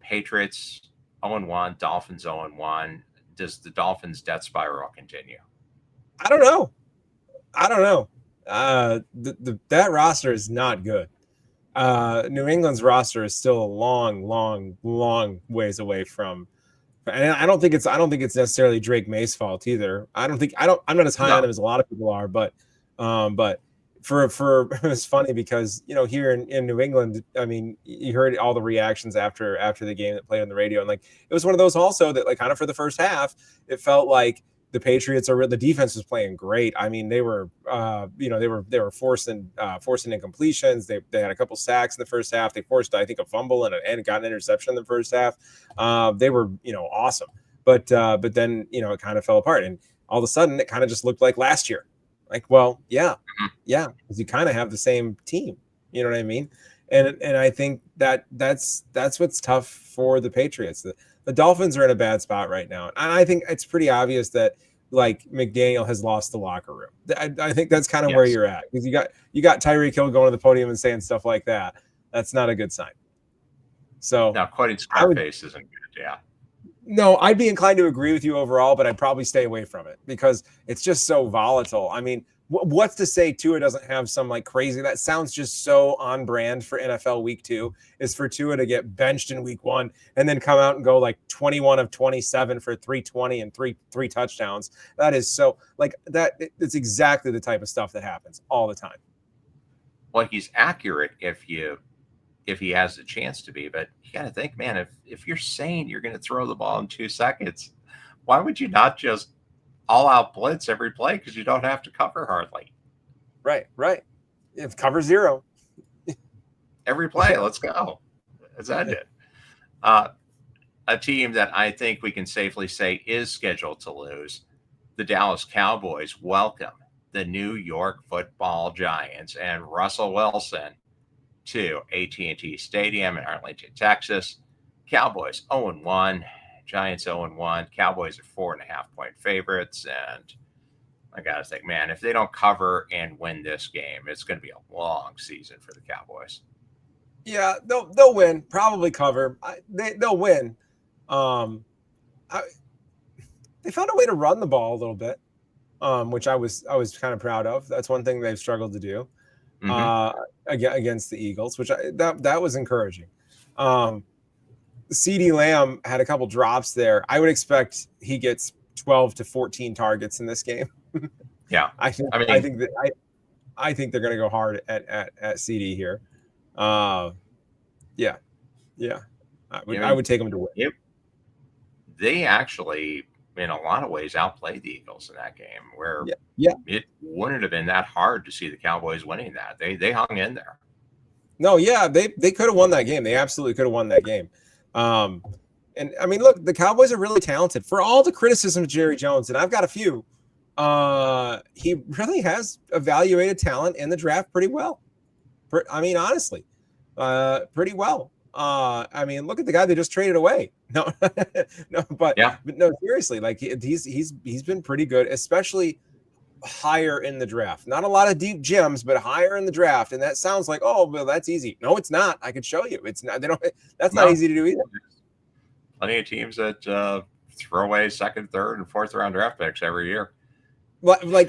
Patriots 0-1, Dolphins 0-1. Does the Dolphins' death spiral continue? I don't know. That roster is not good. New England's roster is still a long ways away from. And I don't think it's necessarily Drake May's fault either. I'm not as high on him as a lot of people are, but for it was funny because here in New England, I mean, you heard all the reactions after the game that played on the radio, and like it was one of those also that like kind of for the first half, it felt like the Patriots the defense was playing great. I mean, they were they were forcing incompletions. They had a couple sacks in the first half. They forced, I think, a fumble and got an interception in the first half. They were awesome, but then it kind of fell apart, and all of a sudden it kind of just looked like last year. Like, well, yeah, because you kind of have the same team. You know what I mean? And I think that's what's tough for the Patriots. The Dolphins are in a bad spot right now, and I think it's pretty obvious that like McDaniel has lost the locker room. I think that's kind of where you're at, because you got Tyreek Hill going to the podium and saying stuff like that. That's not a good sign. So now quoting Scarface isn't good. Yeah. No, I'd be inclined to agree with you overall, but I'd probably stay away from it because it's just so volatile. I mean, what's to say Tua doesn't have some like crazy? That sounds just so on brand for NFL week 2 is for Tua to get benched in week 1 and then come out and go like 21 of 27 for 320 and three touchdowns. That is so like that. It's exactly the type of stuff that happens all the time. Well, he's accurate if he has the chance to be, but you got to think, man, if you're saying you're going to throw the ball in 2 seconds, why would you not just all out blitz every play? Because you don't have to cover hardly. Right. If cover 0 every play, let's go. Is that it? A team that I think we can safely say is scheduled to lose, the Dallas Cowboys welcome the New York Football Giants and Russell Wilson to AT&T Stadium in Arlington, Texas. Cowboys 0-1, Giants 0-1. Cowboys are 4.5 point favorites, and I gotta think, man, if they don't cover and win this game, it's going to be a long season for the Cowboys. Yeah, they'll win, probably cover. They'll win. They found a way to run the ball a little bit, which I was kind of proud of. That's one thing they've struggled to do. Against the Eagles, which that was encouraging. CeeDee Lamb had a couple drops there. I would expect he gets 12 to 14 targets in this game. Yeah, I think they're going to go hard at CD here. Yeah. I would take them to win. They actually, in a lot of ways, outplayed the Eagles in that game, where it wouldn't have been that hard to see the Cowboys winning that. They hung in there. No, yeah, they could have won that game. They absolutely could have won that game. And I mean, look, the Cowboys are really talented. For all the criticism of Jerry Jones, and I've got a few, he really has evaluated talent in the draft pretty well. I mean, honestly, pretty well. I mean, look at the guy they just traded away. No, but no, seriously, like he's been pretty good, especially higher in the draft. Not a lot of deep gems, but higher in the draft. And that sounds like, oh, well, that's easy. No, it's not. I could show you. It's not. That's not easy to do either. Plenty of teams that throw away second, third, and fourth round draft picks every year. Like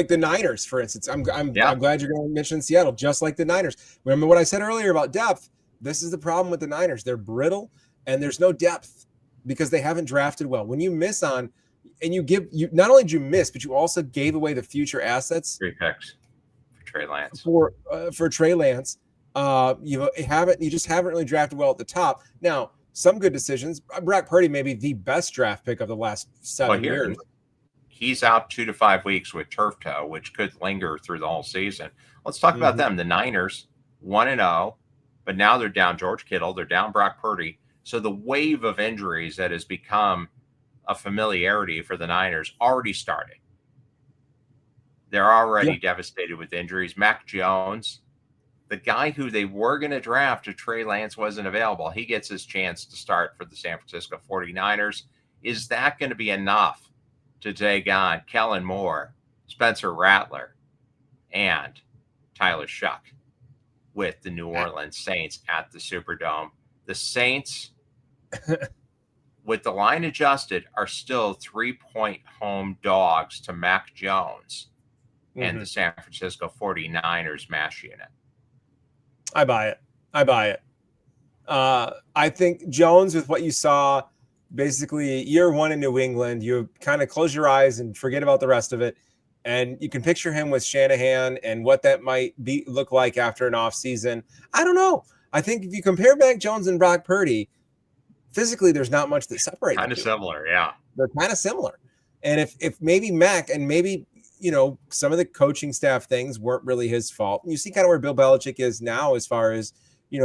the Niners, for instance. I'm glad you're going to mention Seattle, just like the Niners. Remember what I said earlier about depth? This is the problem with the Niners. They're brittle, and there's no depth because they haven't drafted well. When you miss on, and you not only did you miss, but you also gave away the future assets. 3 picks for Trey Lance. For Trey Lance, you just haven't really drafted well at the top. Now, some good decisions. Brock Purdy may be the best draft pick of the last 7 years. He's out 2 to 5 weeks with turf toe, which could linger through the whole season. Let's talk about them. The Niners 1-0, but now they're down George Kittle. They're down Brock Purdy. So the wave of injuries that has become of familiarity for the Niners already started. They're already devastated with injuries. Mac Jones, the guy who they were going to draft if Trey Lance wasn't available, he gets his chance to start for the San Francisco 49ers. Is that going to be enough to take on Kellen Moore, Spencer Rattler, and Tyler Shuck with the New Orleans Saints at the Superdome? The Saints, with the line adjusted, are still 3-point home dogs to Mac Jones and the San Francisco 49ers mash unit. I buy it. I think Jones, with what you saw, basically year one in New England, you kind of close your eyes and forget about the rest of it. And you can picture him with Shanahan and what that might look like after an offseason. I don't know. I think if you compare Mac Jones and Brock Purdy, physically, there's not much that separates them. Kind of similar, yeah. They're kind of similar. And if maybe Mac and maybe, some of the coaching staff things weren't really his fault. You see kind of where Bill Belichick is now as far as,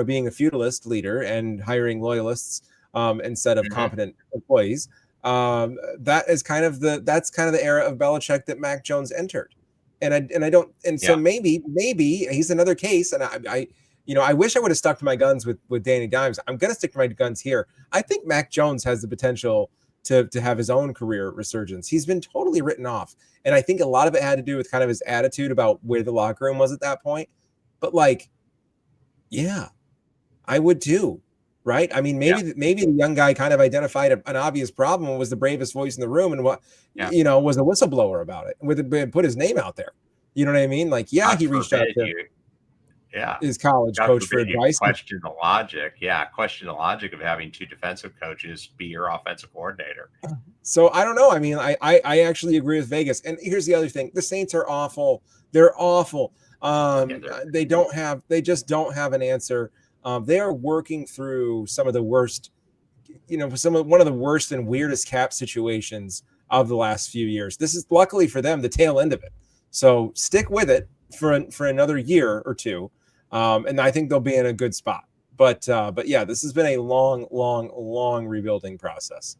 being a feudalist leader and hiring loyalists instead of competent employees. That's kind of the era of Belichick that Mac Jones entered. So maybe he's another case. And I wish I would have stuck to my guns with Danny Dimes. I'm going to stick to my guns here. I think Mac Jones has the potential to have his own career resurgence. He's been totally written off. And I think a lot of it had to do with kind of his attitude about where the locker room was at that point. But I would too. Right. I mean, maybe the young guy kind of identified an obvious problem and was the bravest voice in the room and was a whistleblower about it put his name out there. You know what I mean? He reached out to his college coach for advice. Question the logic. Yeah. Question the logic of having two defensive coaches be your offensive coordinator. So I don't know. I mean, I actually agree with Vegas. And here's the other thing. The Saints are awful. They're awful. They just don't have an answer. They are working through some of the worst, one of the worst and weirdest cap situations of the last few years. This is luckily for them, the tail end of it. So stick with it for another year or two. And I think they'll be in a good spot. But yeah, this has been a long rebuilding process.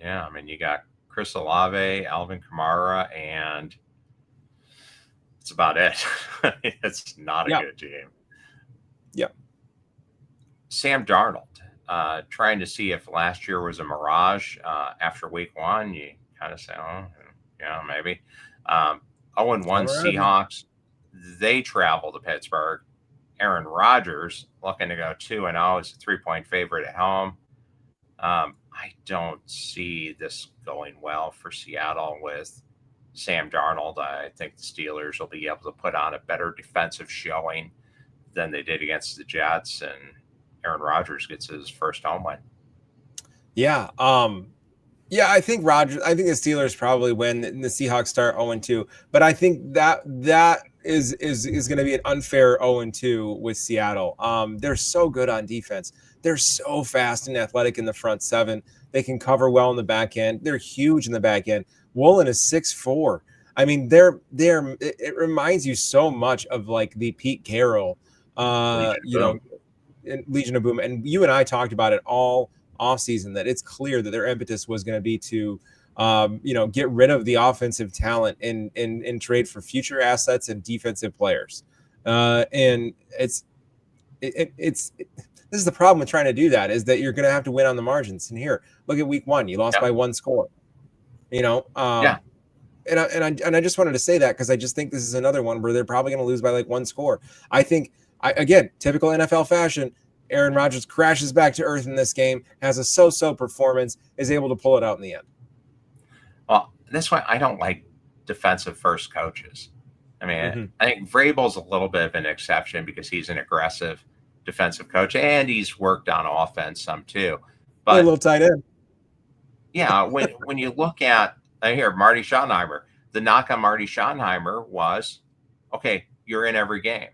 Yeah. I mean, you got Chris Olave, Alvin Kamara, and it's about it. It's not a good team. Yeah. Sam Darnold, trying to see if last year was a mirage. After week one, you kind of say, oh, yeah, maybe. 0-1 Seahawks. They travel to Pittsburgh. Aaron Rodgers looking to go 2-0 as a 3-point favorite at home. I don't see this going well for Seattle with Sam Darnold. I think the Steelers will be able to put on a better defensive showing than they did against the Jets, and Aaron Rodgers gets his first home win. Yeah. I think the Steelers probably win and the Seahawks start 0-2, but I think that is going to be an unfair 0-2 with Seattle. They're so good on defense. They're so fast and athletic in the front seven. They can cover well in the back end. They're huge in the back end. Woolen is 6'4". I mean, it reminds you so much of the Pete Carroll, Legion of Boom. And you and I talked about it all offseason that it's clear that their impetus was going to be to, get rid of the offensive talent and trade for future assets and defensive players. And this is the problem with trying to do that, is that you're going to have to win on the margins. And here, look at week one, you lost by one score, And I just wanted to say that because I just think this is another one where they're probably going to lose by one score. I think, again, typical NFL fashion, Aaron Rodgers crashes back to earth in this game, has a so-so performance, is able to pull it out in the end. Well, that's why I don't like defensive first coaches. I mean, I think Vrabel's a little bit of an exception because he's an aggressive defensive coach and he's worked on offense some too. But a little tight end. Yeah, when you look at Marty Schottenheimer, the knock on Marty Schottenheimer was, okay, you're in every game.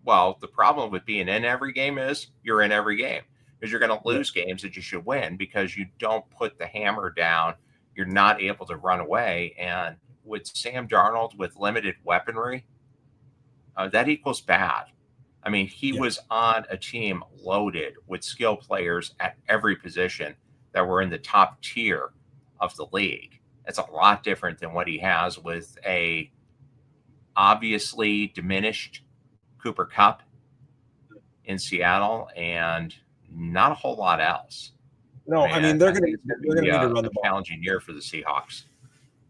Well, the problem with being in every game is you're in every game because you're going to lose games that you should win because you don't put the hammer down. You're not able to run away. And with Sam Darnold with limited weaponry, that equals bad. I mean, he was on a team loaded with skill players at every position that were in the top tier of the league. It's a lot different than what he has with a obviously diminished Cooper Kupp in Seattle and not a whole lot else. No, I mean they're I think it's going going to be to need to a run the ball. challenging year for the Seahawks.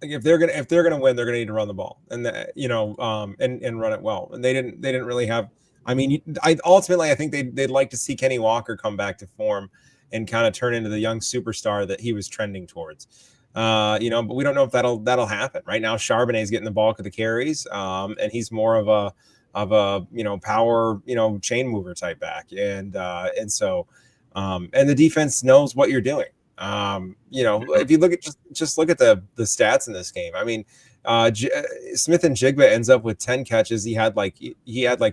Like if they're gonna win, they're gonna need to run the ball, and and run it well. And they didn't really have. I mean, I think they'd like to see Kenny Walker come back to form and kind of turn into the young superstar that he was trending towards. But we don't know if that'll happen. Right now, Charbonnet's getting the bulk of the carries, and he's more of a power chain mover type back, and so and the defense knows what you're doing. If you look at just look at the stats in this game. I mean, Smith and Jigba ends up with 10 catches. He had like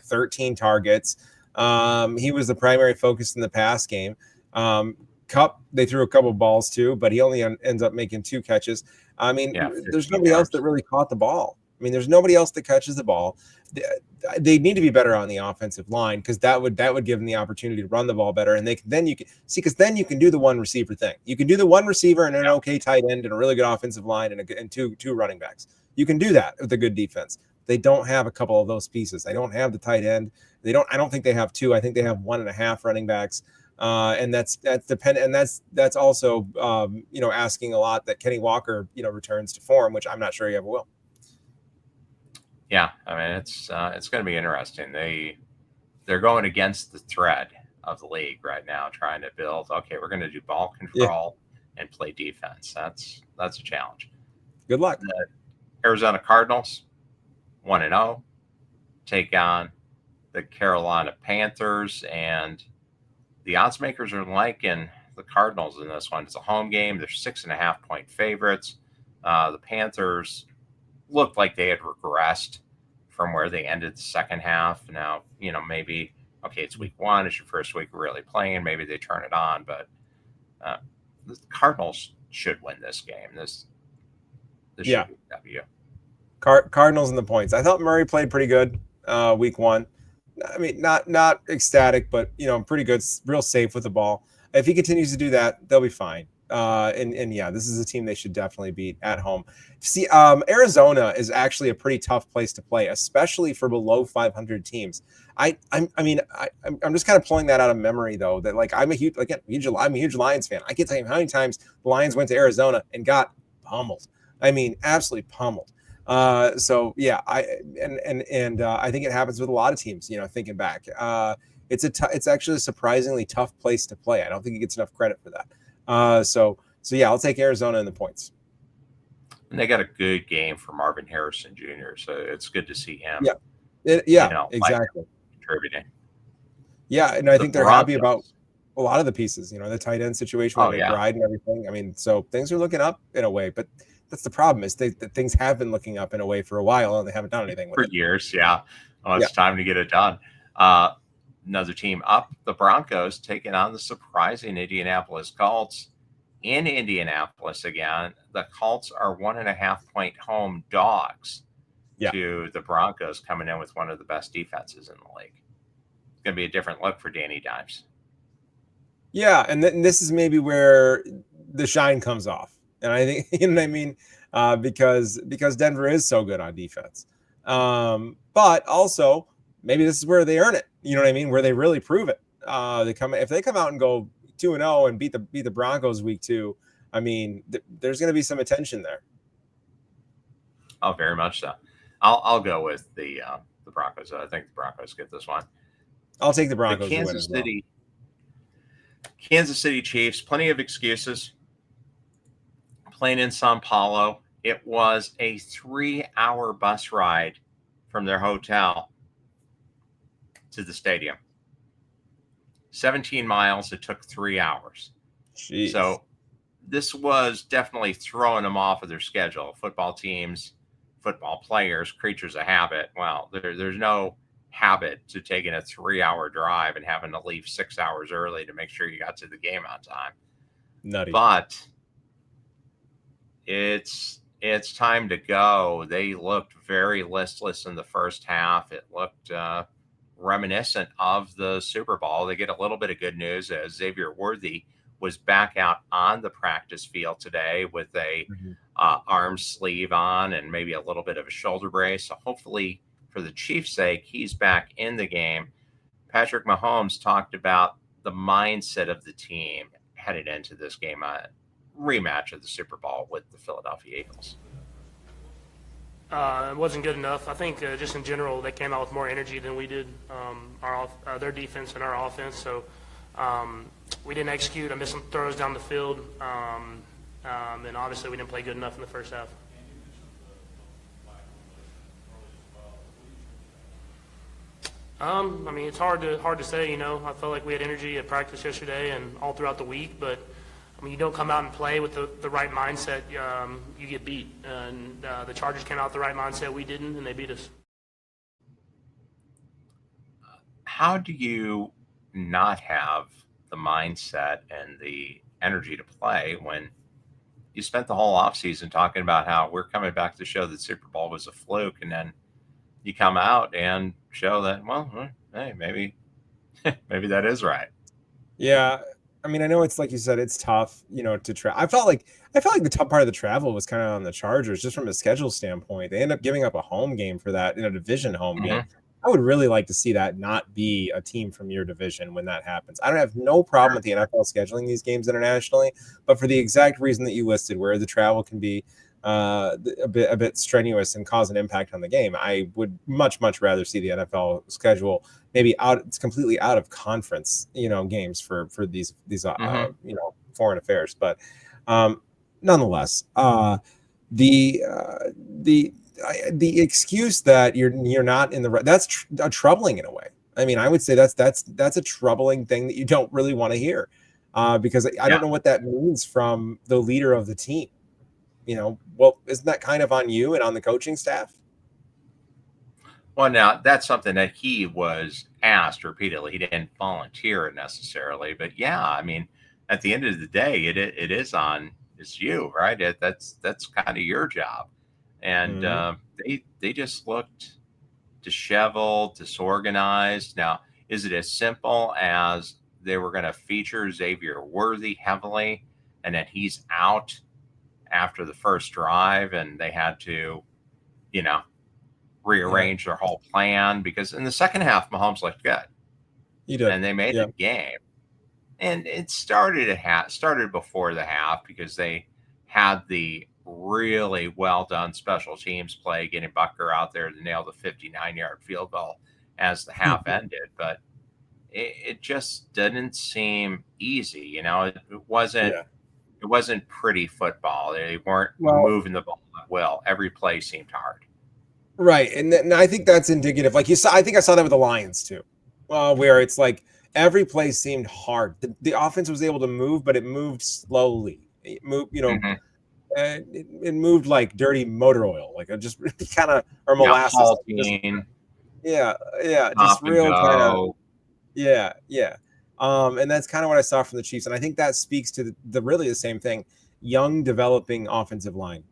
13 targets. He was the primary focus in the pass game. Kupp, they threw a couple balls too, but he only ends up making 2 catches. I mean, there's nobody else that really caught the ball. I mean, there's nobody else that catches the ball. They need to be better on the offensive line because that would give them the opportunity to run the ball better. And then you can do the one receiver thing. You can do the one receiver and an okay tight end and a really good offensive line and two running backs. You can do that with a good defense. They don't have a couple of those pieces. They don't have the tight end. I don't think they have 2. I think they have 1.5 running backs. And that's dependent, and that's also asking a lot that Kenny Walker returns to form, which I'm not sure he ever will. Yeah, I mean it's going to be interesting. They're going against the thread of the league right now, trying to build. Okay, we're going to do ball control and play defense. That's a challenge. Good luck. The Arizona Cardinals 1-0 take on the Carolina Panthers, and the odds makers are liking the Cardinals in this one. It's a home game. They're 6.5-point favorites. The Panthers looked like they had regressed from where they ended the second half. Now, maybe, okay, it's week 1. It's your first week of really playing. Maybe they turn it on, but the Cardinals should win this game. This should be a W. Cardinals and the points. I thought Murray played pretty good week 1. I mean, not ecstatic, but pretty good, real safe with the ball. If he continues to do that, they'll be fine. This is a team they should definitely beat at home. See, Arizona is actually a pretty tough place to play, especially for below 500 teams. I'm just kind of pulling that out of memory though. That like I'm a huge Lions fan. I can't tell you how many times the Lions went to Arizona and got pummeled. I mean, absolutely pummeled. I think it happens with a lot of teams. Thinking back, it's actually a surprisingly tough place to play. I don't think it gets enough credit for that. I'll take Arizona in the points. And they got a good game for Marvin Harrison Jr., so it's good to see him. Exactly. Contributing. Yeah, and I think they're happy about a lot of the pieces. The tight end situation with McBride and everything. I mean, so things are looking up in a way, but that's the problem is that things have been looking up in a way for a while and they haven't done anything with for it. years. Yeah, it's time to get it done. Another team up, the Broncos, taking on the surprising Indianapolis Colts in Indianapolis again. The Colts are 1.5-point home dogs to the Broncos, coming in with one of the best defenses in the league. It's going to be a different look for Danny Dimes. Yeah, and this is maybe where the shine comes off. And I think, because Denver is so good on defense. But also, maybe this is where they earn it. Where they really prove it. If they come out and go 2-0 and beat the Broncos week 2. I mean, there's going to be some attention there. Oh, very much so. I'll go with the Broncos. I think the Broncos get this one. I'll take the Broncos. The Kansas City Chiefs. Plenty of excuses. Playing in Sao Paulo. It was a 3-hour bus ride from their hotel to the stadium. 17 miles. It took 3 hours. Jeez. So this was definitely throwing them off of their schedule. Football teams, football players, creatures of habit. Well, there's no habit to taking a 3-hour drive and having to leave 6 hours early to make sure you got to the game on time. Nutty. But it's time to go. They looked very listless in the first half. It looked reminiscent of the Super Bowl. They get a little bit of good news as Xavier Worthy was back out on the practice field today with a arm sleeve on and maybe a little bit of a shoulder brace. So hopefully, for the Chiefs' sake, he's back in the game. Patrick Mahomes talked about the mindset of the team headed into this game, a rematch of the Super Bowl with the Philadelphia Eagles. It wasn't good enough. I think just in general, they came out with more energy than we did, their defense and our offense. So we didn't execute. I missed some throws down the field. And obviously we didn't play good enough in the first half. I mean, it's hard to say, I felt like we had energy at practice yesterday and all throughout the week, but I mean, you don't come out and play with the right mindset, you get beat. And the Chargers came out with the right mindset. We didn't, and they beat us. How do you not have the mindset and the energy to play when you spent the whole offseason talking about how we're coming back to show that Super Bowl was a fluke, and then you come out and show that, well, hey, maybe that is right. Yeah. I mean, I know it's like you said, it's tough, to travel. I felt like the tough part of the travel was kind of on the Chargers, just from a schedule standpoint. They end up giving up a home game for that, division home game. I would really like to see that not be a team from your division when that happens. I don't have no problem with the NFL scheduling these games internationally, but for the exact reason that you listed, where the travel can be a bit strenuous and cause an impact on the game, I would much rather see the NFL schedule maybe it's completely out of conference, games for these foreign affairs. But nonetheless, the excuse that you're not in the that's troubling in a way. I mean, I would say that's a troubling thing that you don't really want to hear, because I don't know what that means from the leader of the team. Well, isn't that kind of on you and on the coaching staff? Well, now that's something that he was asked repeatedly. He didn't volunteer it necessarily, but yeah, I mean, at the end of the day, it's you, right? That's kind of your job. And they just looked disheveled, disorganized. Now, is it as simple as they were going to feature Xavier Worthy heavily, and then he's out after the first drive, and they had to, rearrange their whole plan? Because in the second half, Mahomes looked good. He did, and they made the game. And it started before the half because they had the really well done special teams play, getting Bucker out there to nail the 59-yard field goal as the half ended. But it just didn't seem easy. It wasn't. Yeah. It wasn't pretty football. They weren't moving the ball that well. Every play seemed hard. Right, and I think that's indicative. Like you saw, I think I saw that with the Lions too, where it's like every play seemed hard. The offense was able to move, but it moved slowly. It moved, it moved like dirty motor oil, like it just kind of, or molasses. Just real kind of. Yeah. And that's kind of what I saw from the Chiefs, and I think that speaks to the really the same thing: young, developing offensive line.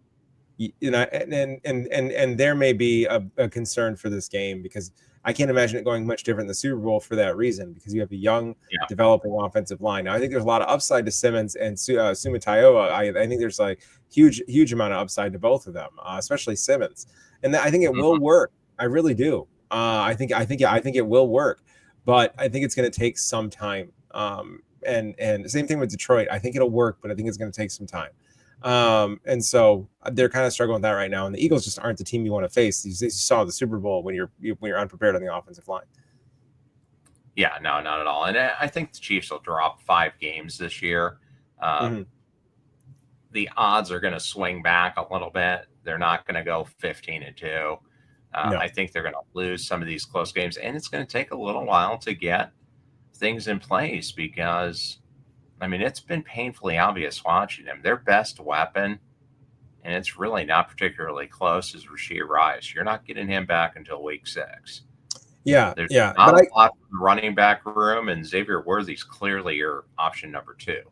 And there may be a concern for this game, because I can't imagine it going much different in the Super Bowl for that reason, because you have a young, developing offensive line. Now, I think there's a lot of upside to Simmons and Sumataioa. I think there's like huge amount of upside to both of them, especially Simmons, and I think it will work. I really do. I think it will work, but I think it's going to take some time. And same thing with Detroit. I think it'll work, but I think it's going to take some time. And so they're kind of struggling with that right now. And the Eagles just aren't the team you want to face. You saw the Super Bowl when you're unprepared on the offensive line. Yeah, no, not at all. And I think the Chiefs will drop 5 games this year. The odds are going to swing back a little bit. They're not going to go 15-2. No. I think they're going to lose some of these close games, and it's going to take a little while to get things in place, because I mean, it's been painfully obvious watching them. Their best weapon, and it's really not particularly close, is Rashee Rice. You're not getting him back until week 6. There's not a lot in the running back room, and Xavier Worthy's clearly your option number 2.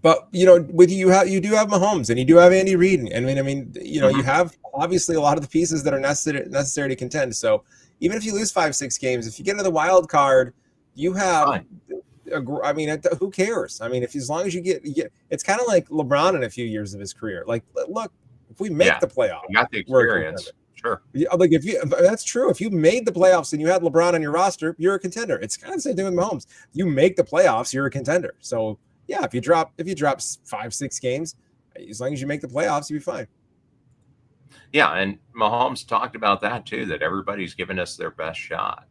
But with you do have Mahomes, and you do have Andy Reid, and I mean, you have obviously a lot of the pieces that are necessary to contend. So even if you lose 5-6 games, if you get into the wild card, you have I mean, who cares? I mean, if as long as you get it's kind of like LeBron in a few years of his career. Like, look, if we make the playoffs, you got the we're a contender. experience. Sure. Yeah, like that's true. If you made the playoffs and you had LeBron on your roster, you're a contender. It's kind of the same thing with Mahomes. You make the playoffs, you're a contender. So yeah, if you drop 5-6 games, as long as you make the playoffs, you'll be fine. Yeah, and Mahomes talked about that too, that everybody's giving us their best shot.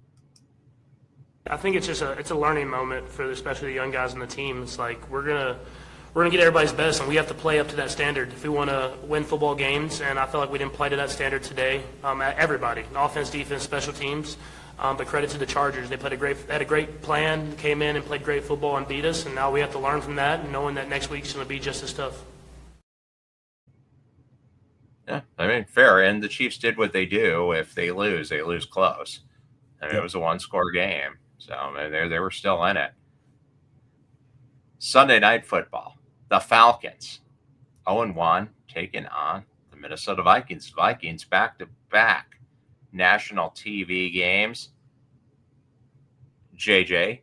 I think it's a learning moment for especially the young guys on the team. It's like we're gonna get everybody's best, and we have to play up to that standard if we want to win football games. And I feel like we didn't play to that standard today. Everybody, offense, defense, special teams. But credit to the Chargers, they had a great plan, came in and played great football and beat us. And now we have to learn from that, knowing that next week's going to be just as tough. Yeah, I mean, fair. And the Chiefs did what they do. If they lose close. I mean, It was a one-score game. So I mean, they were still in it. Sunday Night Football. The Falcons, 0-1, taking on the Minnesota Vikings. Vikings back-to-back national TV games. JJ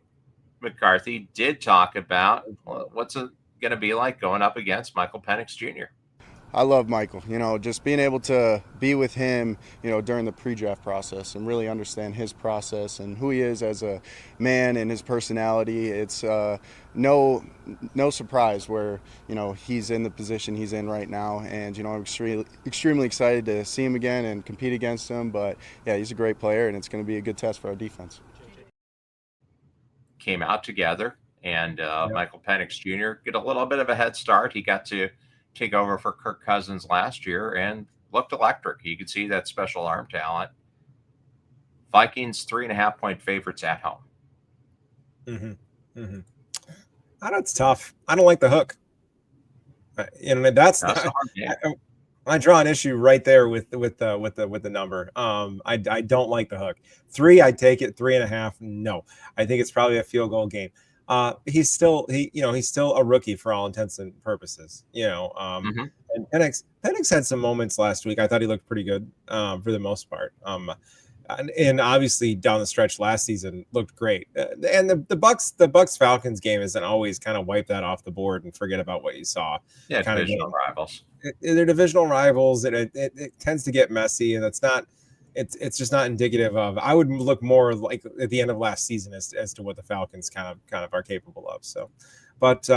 McCarthy did talk about what's it going to be like going up against Michael Penix Jr. I love Michael. Just being able to be with him, during the pre-draft process and really understand his process and who he is as a man and his personality. It's no surprise where, he's in the position he's in right now. And, I'm extremely excited to see him again and compete against him. But, yeah, he's a great player, and it's going to be a good test for our defense. Came out together, and Michael Penix Jr. get a little bit of a head start. He got to take over for Kirk Cousins last year and looked electric. You could see that special arm talent. Vikings 3.5-point favorites at home. I know it's tough. I don't like the hook. That's not, I draw an issue right there with the number. I don't like the hook. 3, I'd take it. 3.5, no. I think it's probably a field goal game. He's still a rookie for all intents and purposes. And Penix had some moments last week. I thought he looked pretty good for the most part. And obviously down the stretch last season looked great. And the Bucks Falcons game isn't always kind of wipe that off the board and forget about what you saw. Yeah, divisional rivals. They're divisional rivals. It tends to get messy, and it's just not indicative of. I would look more like at the end of last season as to what the Falcons kind of are capable of. So, but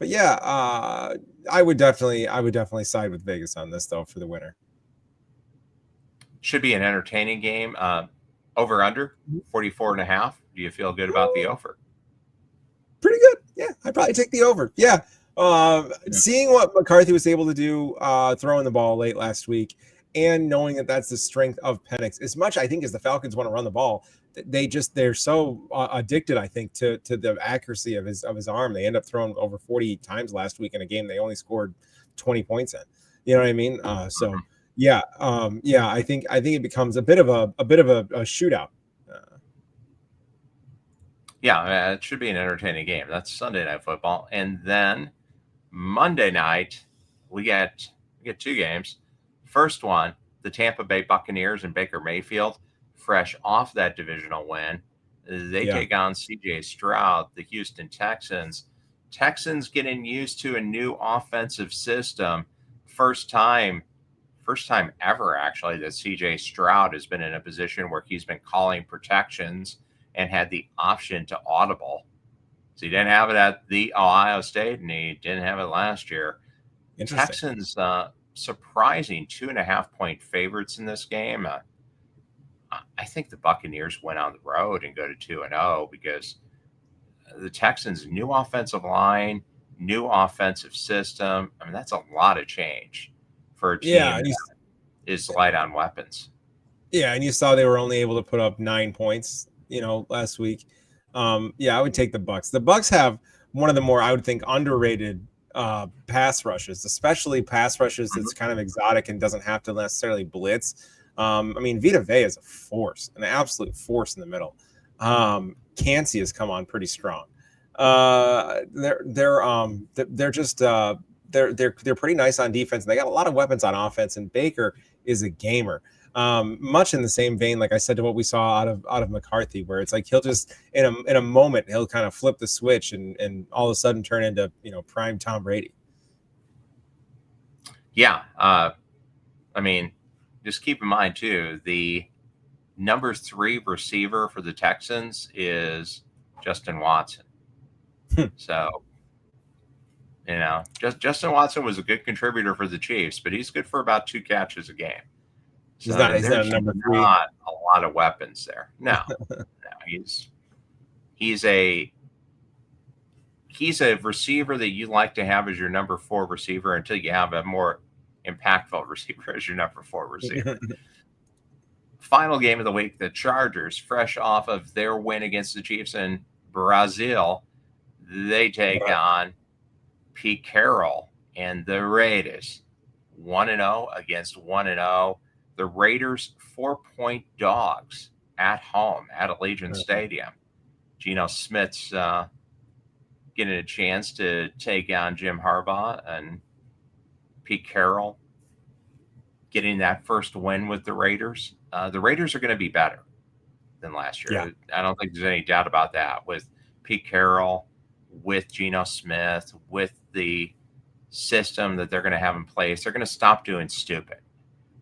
yeah, I would definitely side with Vegas on this though for the winner. Should be an entertaining game. Over under 44.5. Do you feel good about the over? Pretty good. Yeah, I'd probably take the over. Yeah. Seeing what McCarthy was able to do throwing the ball late last week, and knowing that that's the strength of Penix, as much I think as the Falcons want to run the ball, they're so addicted, I think, to the accuracy of his arm. They end up throwing over 40 times last week in a game they only scored 20 points in. You know what I mean? Yeah, I think it becomes a bit of a shootout. Yeah, it should be an entertaining game. That's Sunday Night Football, and then Monday night we get 2 games. First one, the Tampa Bay Buccaneers and Baker Mayfield, fresh off that divisional win. They take on C.J. Stroud, the Houston Texans. Texans getting used to a new offensive system. First time ever, actually, that C.J. Stroud has been in a position where he's been calling protections and had the option to audible. So he didn't have it at the Ohio State, and he didn't have it last year. Texans surprising 2.5-point favorites in this game. I think the Buccaneers went on the road and go to 2-0 because the Texans' new offensive line, new offensive system. I mean, that's a lot of change for a team that is light on weapons. Yeah, and you saw they were only able to put up 9 points, last week. I would take the Bucs. The Bucs have one of the more, I would think, underrated pass rushes, especially pass rushes that's kind of exotic and doesn't have to necessarily blitz. Vita Vea is a force, an absolute force in the middle. Cansey has come on pretty strong. They're pretty nice on defense. And they got a lot of weapons on offense, and Baker is a gamer. much in the same vein, like I said, to what we saw out of McCarthy, where it's like he'll just in a moment he'll kind of flip the switch and all of a sudden turn into prime Tom Brady. Yeah, I mean, just keep in mind too, the number 3 receiver for the Texans is Justin Watson. So, Justin Watson was a good contributor for the Chiefs, but he's good for about 2 catches a game. So He's not a there's number 3. not a lot of weapons there. No, he's a receiver that you like to have as your number 4 receiver until you have a more impactful receiver as your number 4 receiver. Final game of the week, the Chargers, fresh off of their win against the Chiefs in Brazil, they take on Pete Carroll and the Raiders. 1-0 against 1-0. The Raiders 4-point dogs at home at Allegiant Stadium. Geno Smith's getting a chance to take on Jim Harbaugh, and Pete Carroll getting that first win with the Raiders. The Raiders are going to be better than last year. Yeah. I don't think there's any doubt about that. With Pete Carroll, with Geno Smith, with the system that they're going to have in place, they're going to stop doing stupid,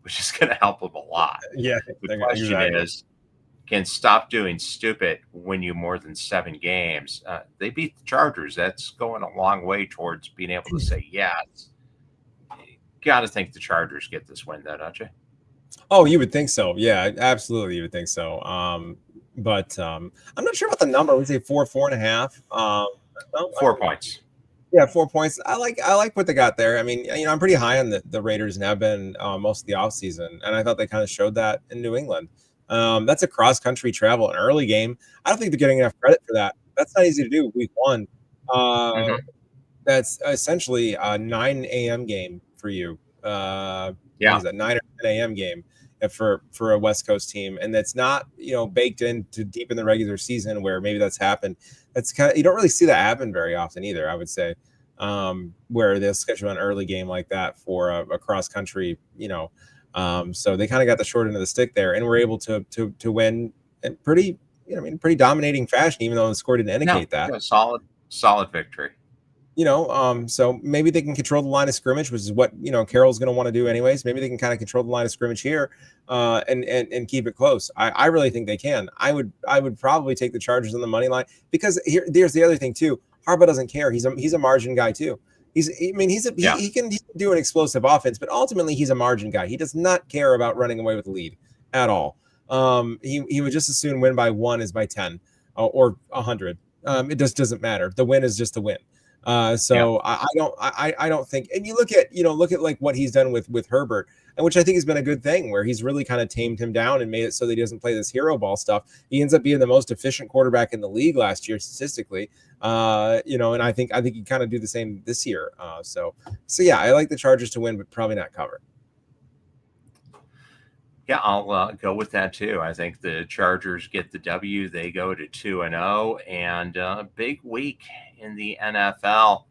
which is going to help them a lot. Yeah. The question is, can stop doing stupid win you more than 7 games? They beat the Chargers. That's going a long way towards being able to say, yes. Got to think the Chargers get this win, though, don't you? Oh, you would think so. Yeah, absolutely. You would think so. But I'm not sure about the number. We'd say 4.5. 4 points. Yeah, 4 points. I like what they got there. I mean, I'm pretty high on the Raiders and have been most of the offseason. And I thought they kind of showed that in New England. That's a cross-country travel, an early game. I don't think they're getting enough credit for that. That's not easy to do week 1. That's essentially a 9 a.m. game for you. What is that, 9 or 10 a.m. game for a West Coast team, and that's not baked into deep in the regular season where maybe that's happened. That's kind of, you don't really see that happen very often either, I would say, where they'll schedule an early game like that for a cross country. So they kind of got the short end of the stick there, and were able to win in pretty dominating fashion, even though the score didn't indicate that. Solid victory. So maybe they can control the line of scrimmage, which is what Carroll's going to want to do anyways. Maybe they can kind of control the line of scrimmage here, and keep it close. I really think they can. I would probably take the Chargers on the money line, because there's the other thing too. Harbaugh doesn't care. He's a margin guy too. He can do an explosive offense, but ultimately he's a margin guy. He does not care about running away with the lead at all. He would just as soon win by 1 as by 10 or 100. It just doesn't matter. The win is just the win. I don't think, and you look at like what he's done with Herbert, and which I think has been a good thing, where he's really kind of tamed him down and made it so that he doesn't play this hero ball stuff. He ends up being the most efficient quarterback in the league last year statistically. And I think he kind of do the same this year. So yeah, I like the Chargers to win, but probably not cover. Yeah, I'll go with that too. I think the Chargers get the W. They go to 2-0, and big week in the NFL.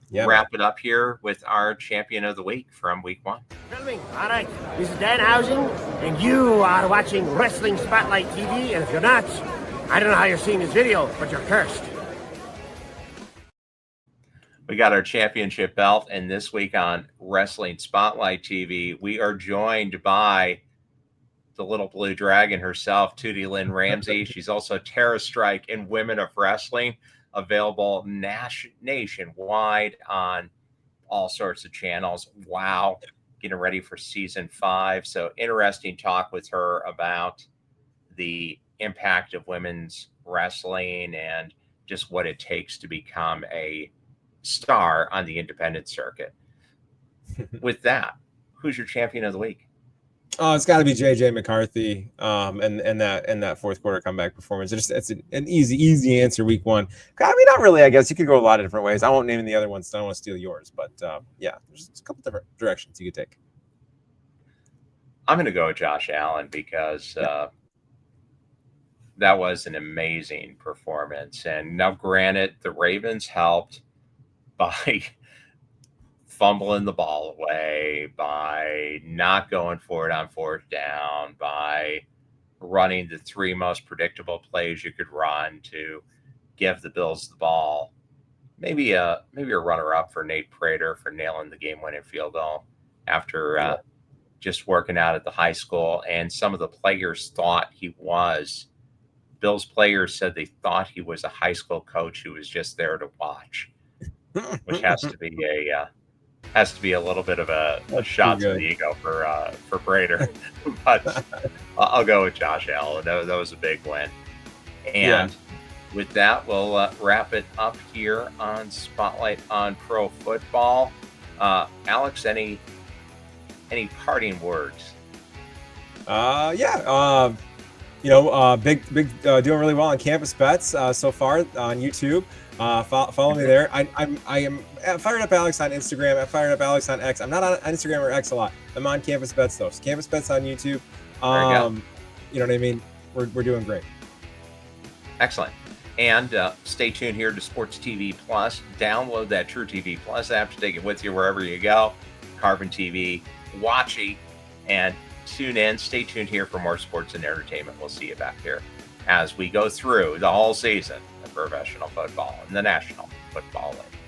Yeah, wrap it up here with our champion of the week from week 1. Filming. All right, this is Dan Housing, and you are watching Wrestling Spotlight TV. And if you're not, I don't know how you're seeing this video, but you're cursed. We got our championship belt, and this week on Wrestling Spotlight TV, we are joined by the little blue dragon herself, Tootie Lynn Ramsey. She's also Terra Strike in Women of Wrestling, available nationwide on all sorts of channels. Wow, getting ready for season 5. So interesting talk with her about the impact of women's wrestling and just what it takes to become a star on the independent circuit. With that, who's your champion of the week? Oh, it's got to be JJ McCarthy, and that fourth quarter comeback performance. It's an easy answer week 1. I mean, not really. I guess you could go a lot of different ways. I won't name the other ones. So I don't want to steal yours, but yeah, there's a couple different directions you could take. I'm going to go with Josh Allen, because that was an amazing performance. And now, granted, the Ravens helped by fumbling the ball away, by not going for it on fourth down, by running the three most predictable plays you could run to give the Bills the ball. Maybe a runner-up for Nate Prater for nailing the game-winning field goal after just working out at the high school. And some of the players thought he was. Bills players said they thought he was a high school coach who was just there to watch, which has to be a little bit of a shot to the ego for Prater. But I'll go with Josh Allen. That was a big win. And with that, we'll wrap it up here on Spotlight on Pro Football. Alex, any parting words? Big doing really well on Campus Bets so far on YouTube. Follow me there. I am at Fired Up Alex on Instagram, at Fired Up Alex on X. I'm not on Instagram or X a lot. I'm on Campus Bets though. So Campus Bets on YouTube. You know what I mean? We're doing great. Excellent. And stay tuned here to Sports TV Plus. Download that True TV Plus app to take it with you wherever you go. Carbon TV, watching, and tune in. Stay tuned here for more sports and entertainment. We'll see you back here as we go through the whole season of professional football and the National Football League.